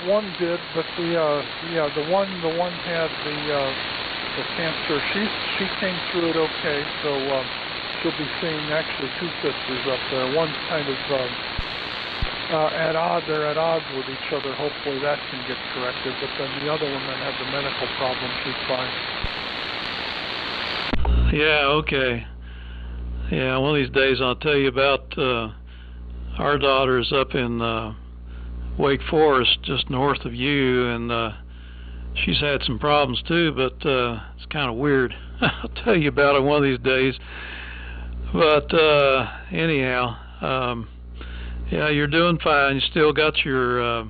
S13: One did, but the one had the cancer. She came through it okay, so she'll be seeing actually 2 sisters up there. One's kind of they're at odds with each other. Hopefully that can get corrected, but then the other one that had the medical problem, she's fine.
S4: Yeah, okay. Yeah, one of these days I'll tell you about our daughter's up in Wake Forest, just north of you, and she's had some problems too, but it's kind of weird. I'll tell you about it one of these days. But anyhow, yeah, you're doing fine. You still got your,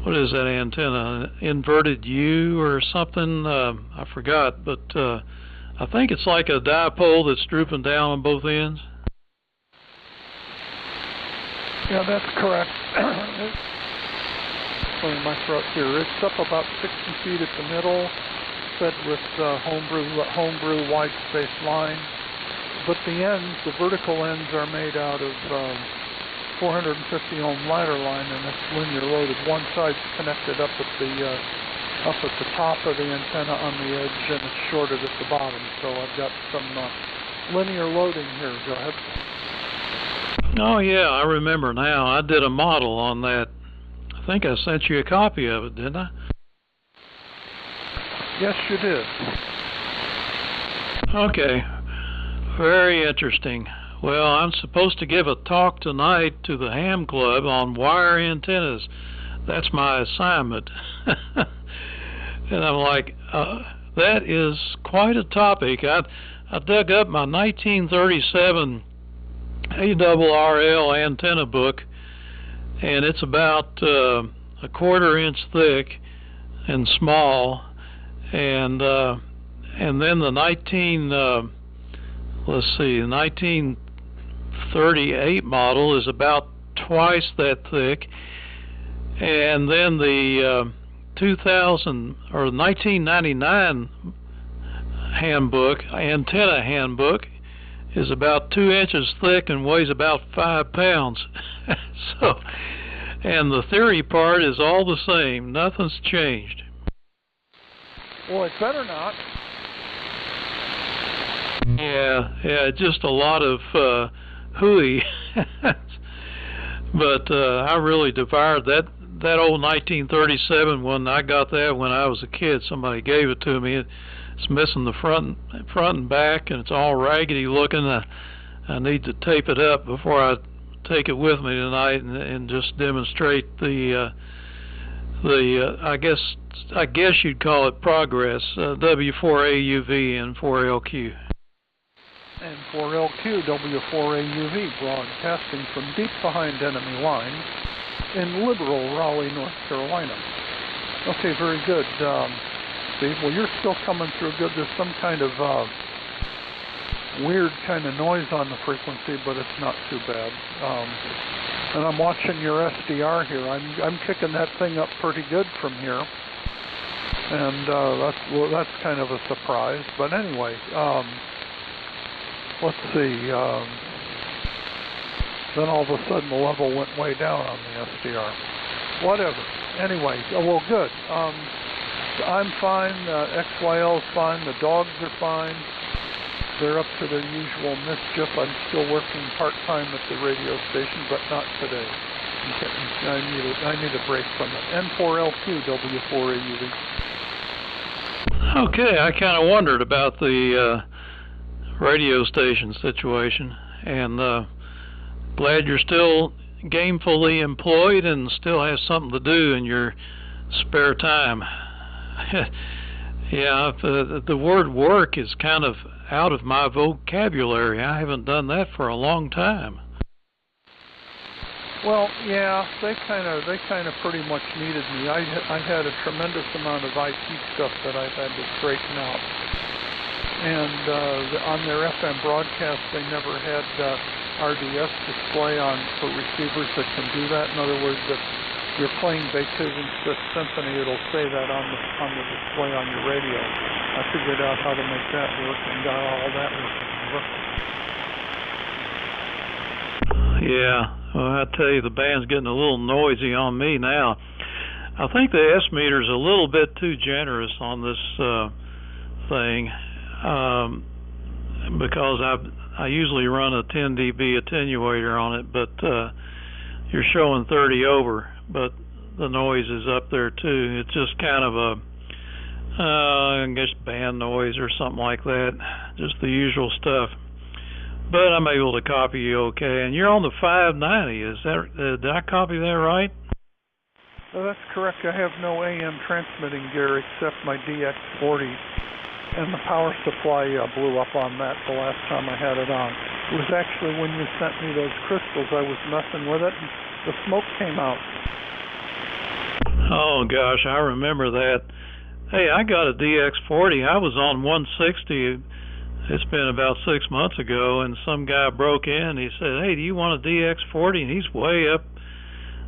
S4: what is that antenna? Inverted U or something? I forgot, but I think it's like a dipole that's drooping down on both ends.
S13: Yeah, that's correct. Clear my throat here. It's up about 60 feet at the middle, fed with homebrew wide space line. But the ends, the vertical ends, are made out of 450 ohm ladder line, and it's linear loaded. One side's connected up at the top of the antenna on the edge, and it's shorted at the bottom. So I've got some linear loading here. Go ahead.
S4: Oh yeah, I remember now. I did a model on that. I think I sent you a copy of it, didn't I?
S13: Yes, you did.
S4: Okay. Very interesting. Well, I'm supposed to give a talk tonight to the Ham Club on wire antennas. That's my assignment. And I'm like, that is quite a topic. I dug up my 1937 ARRL antenna book, and it's about a 1/4 inch thick and small, and then the 1938 model is about twice that thick, and then the 1999 antenna handbook is about 2 inches thick and weighs about 5 pounds. So, and the theory part is all the same. Nothing's changed.
S13: Well, it better not.
S4: Yeah, just a lot of hooey. But I really devoured that old 1937 one. I got that when I was a kid. Somebody gave it to me. It's missing the front and back, and it's all raggedy looking. I need to tape it up before I take it with me tonight and just demonstrate the I guess you'd call it progress. W4AUV and 4LQ.
S13: And 4LQ W4AUV, broadcasting from deep behind enemy lines in liberal Raleigh, North Carolina. Okay, very good. Steve, well, you're still coming through good. There's some kind of weird kind of noise on the frequency, but it's not too bad. And I'm watching your SDR here. I'm kicking that thing up pretty good from here, and that's kind of a surprise. But anyway, let's see. Then all of a sudden the level went way down on the SDR. Whatever. Anyway, well, good. I'm fine. XYL's fine. The dogs are fine. They're up to their usual mischief. I'm still working part-time at the radio station, but not today. I need a break from it. N4LQ W4AUV.
S4: Okay, I kind of wondered about the radio station situation, and glad you're still gainfully employed and still have something to do in your spare time. Yeah, the word work is kind of out of my vocabulary. I haven't done that for a long time.
S13: Well, yeah, they kind of pretty much needed me. I had a tremendous amount of IT stuff that I had to straighten out. And on their FM broadcast, they never had RDS display for receivers that can do that. In other words, if you're playing Beethoven's Fifth Symphony, it'll say that on the display on your radio. I figured out how to make that work and got all that working.
S4: Yeah, well, I tell you, the band's getting a little noisy on me now. I think the S meter's a little bit too generous on this thing, because I usually run a 10 dB attenuator on it, but you're showing 30 over, but the noise is up there too. It's just kind of a I guess band noise or something like that, just the usual stuff. But I'm able to copy you okay, and you're on the 590. Is that did I copy that right?
S13: Well, that's correct. I have no AM transmitting gear except my DX40, and the power supply blew up on that the last time I had it on. It was actually when you sent me those crystals, I was messing with it, and the smoke came out.
S4: Oh gosh, I remember that. Hey, I got a DX40. I was on 160 it's been about 6 months ago, and some guy broke in. He said, "Hey, do you want a DX40?" And he's way up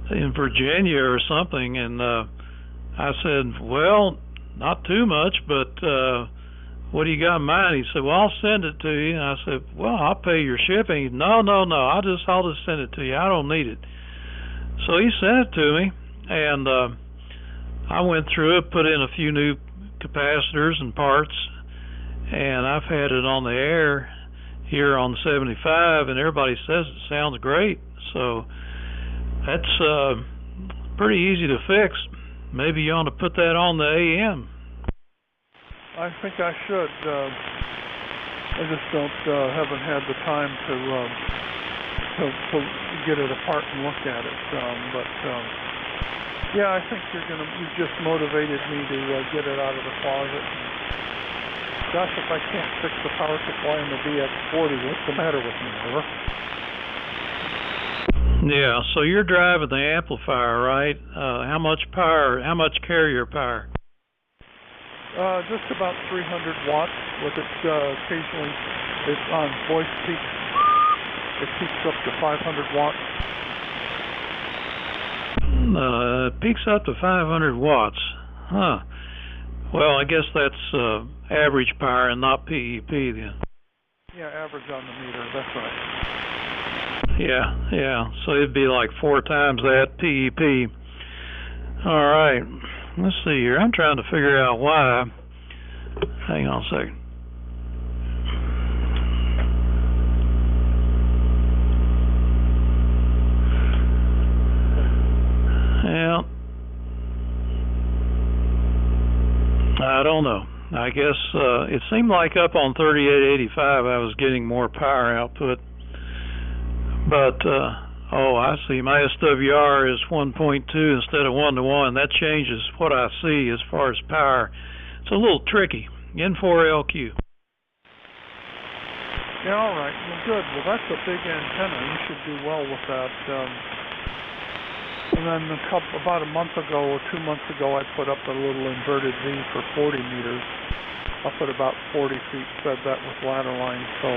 S4: in Virginia or something. And I said, "Well, not too much, but what do you got in mind?" He said, "Well, I'll send it to you." And I said, "Well, I'll pay your shipping." "No, I'll just send it to you. I don't need it." So he sent it to me, and I went through it, put in a few new capacitors and parts, and I've had it on the air here on the 75, and everybody says it sounds great. So that's pretty easy to fix. Maybe you ought to put that on the AM.
S13: I think I should. I just haven't had the time to get it apart and look at it. Yeah, I think you just motivated me to get it out of the closet. Gosh, if I can't fix the power supply in the DX40, what's the matter with me, Oliver?
S4: Yeah, so you're driving the amplifier, right? How much carrier power?
S13: Just about 300 watts with it. Occasionally, it's on voice peaks. It peaks up to 500 watts.
S4: It peaks up to 500 watts. Huh. Well, I guess that's average power and not PEP then.
S13: Yeah, average on the meter, that's right.
S4: Yeah. So it'd be like 4 times that PEP. All right. Let's see here. I'm trying to figure out why. Hang on a second. Well, I don't know. I guess it seemed like up on 3885 I was getting more power output. But, oh, I see. My SWR is 1.2 instead of 1-to-1. That changes what I see as far as power. It's a little tricky. N4LQ.
S13: Yeah, all right. Well, good. Well, that's a big antenna. You should do well with that. And then about a month ago or 2 months ago, I put up a little inverted V for 40 meters up at about 40 feet, fed that with ladder line. So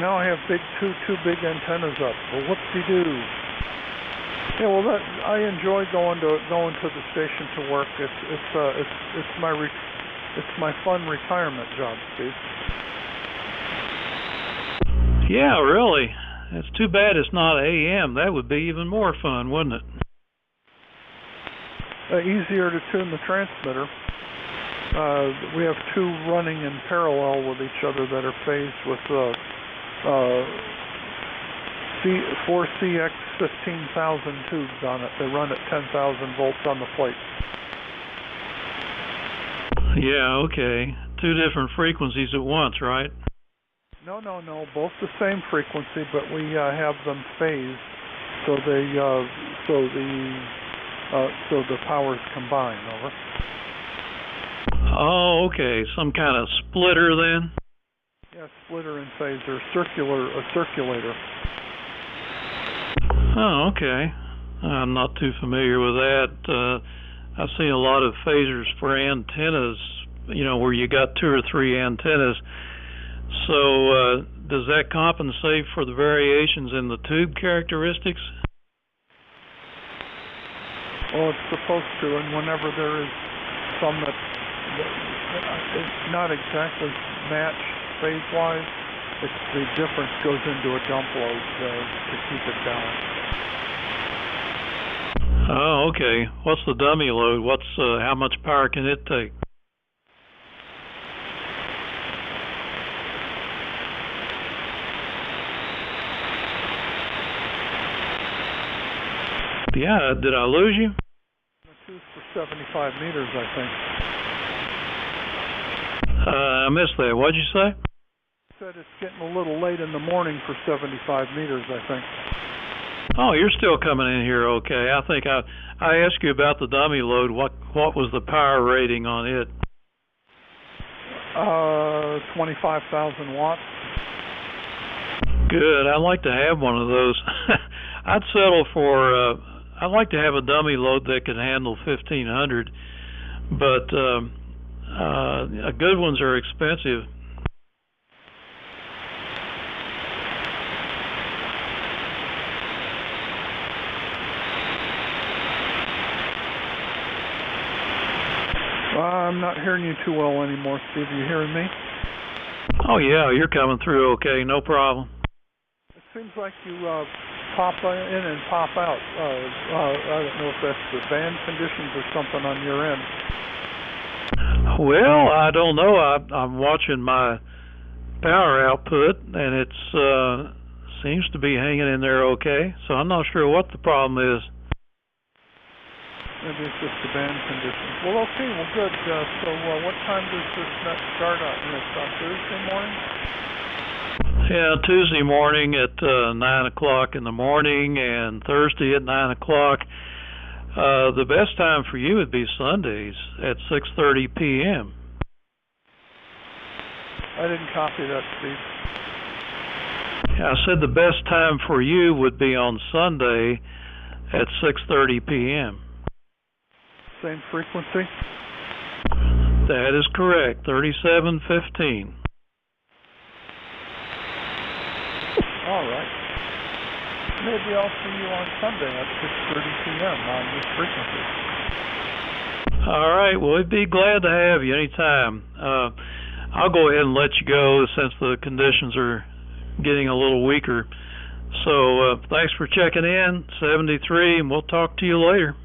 S13: now I have two big antennas up. Well, whoop-de-doo. Yeah, well, I enjoy going to the station to work. It's my fun retirement job, Steve.
S4: Yeah, really. It's too bad it's not AM. That would be even more fun, wouldn't it?
S13: Easier to tune the transmitter. We have 2 running in parallel with each other that are phased with 4 CX 15,000 tubes on it. They run at 10,000 volts on the plate.
S4: Yeah, okay. 2 different frequencies at once, right?
S13: No. Both the same frequency, but we have them phased so the powers combine. Over.
S4: Oh, okay. Some kind of splitter then?
S13: Yeah, splitter and phaser, a circulator.
S4: Oh, okay. I'm not too familiar with that. I've seen a lot of phasers for antennas, where you got 2 or 3 antennas. So, does that compensate for the variations in the tube characteristics?
S13: Well, it's supposed to, and whenever there is some that it's not exactly matched phase-wise, the difference goes into a dump load to keep it balanced.
S4: Oh, okay. What's the dummy load? How much power can it take? Yeah, did I lose you?
S13: The 2's for 75 meters, I think.
S4: I missed that. What'd you say?
S13: I said it's getting a little late in the morning for 75 meters, I think.
S4: Oh, you're still coming in here okay. I think I asked you about the dummy load. What was the power rating on it?
S13: 25,000 watts.
S4: Good. I'd like to have one of those. I'd settle for I'd like to have a dummy load that can handle 1,500, but good ones are expensive.
S13: not hearing you too well anymore, Steve. Are you hearing me?
S4: Oh yeah, you're coming through okay, no problem.
S13: It seems like you pop in and pop out. I don't know if that's the band conditions or something on your end.
S4: Well, I don't know. I'm watching my power output, and it's seems to be hanging in there okay. So I'm not sure what the problem is.
S13: Maybe it's just the band conditions. Well, okay, well, good. So what time does this net start on? It's on Thursday morning?
S4: Yeah, Tuesday morning at 9 o'clock in the morning, and Thursday at 9 o'clock. The best time for you would be Sundays at 6:30 p.m.
S13: I didn't copy that, Steve.
S4: Yeah, I said the best time for you would be on Sunday at 6:30 p.m.
S13: Same frequency?
S4: That is correct, 3715.
S13: All right. Maybe I'll see you on Sunday at 6:30 p.m. on this frequency.
S4: All right, well, we'd be glad to have you anytime. I'll go ahead and let you go since the conditions are getting a little weaker. So thanks for checking in, 73, and we'll talk to you later.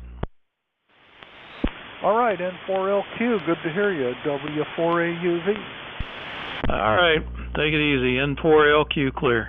S13: All right, N4LQ, good to hear you. W4AUV.
S4: All right, take it easy. N4LQ clear.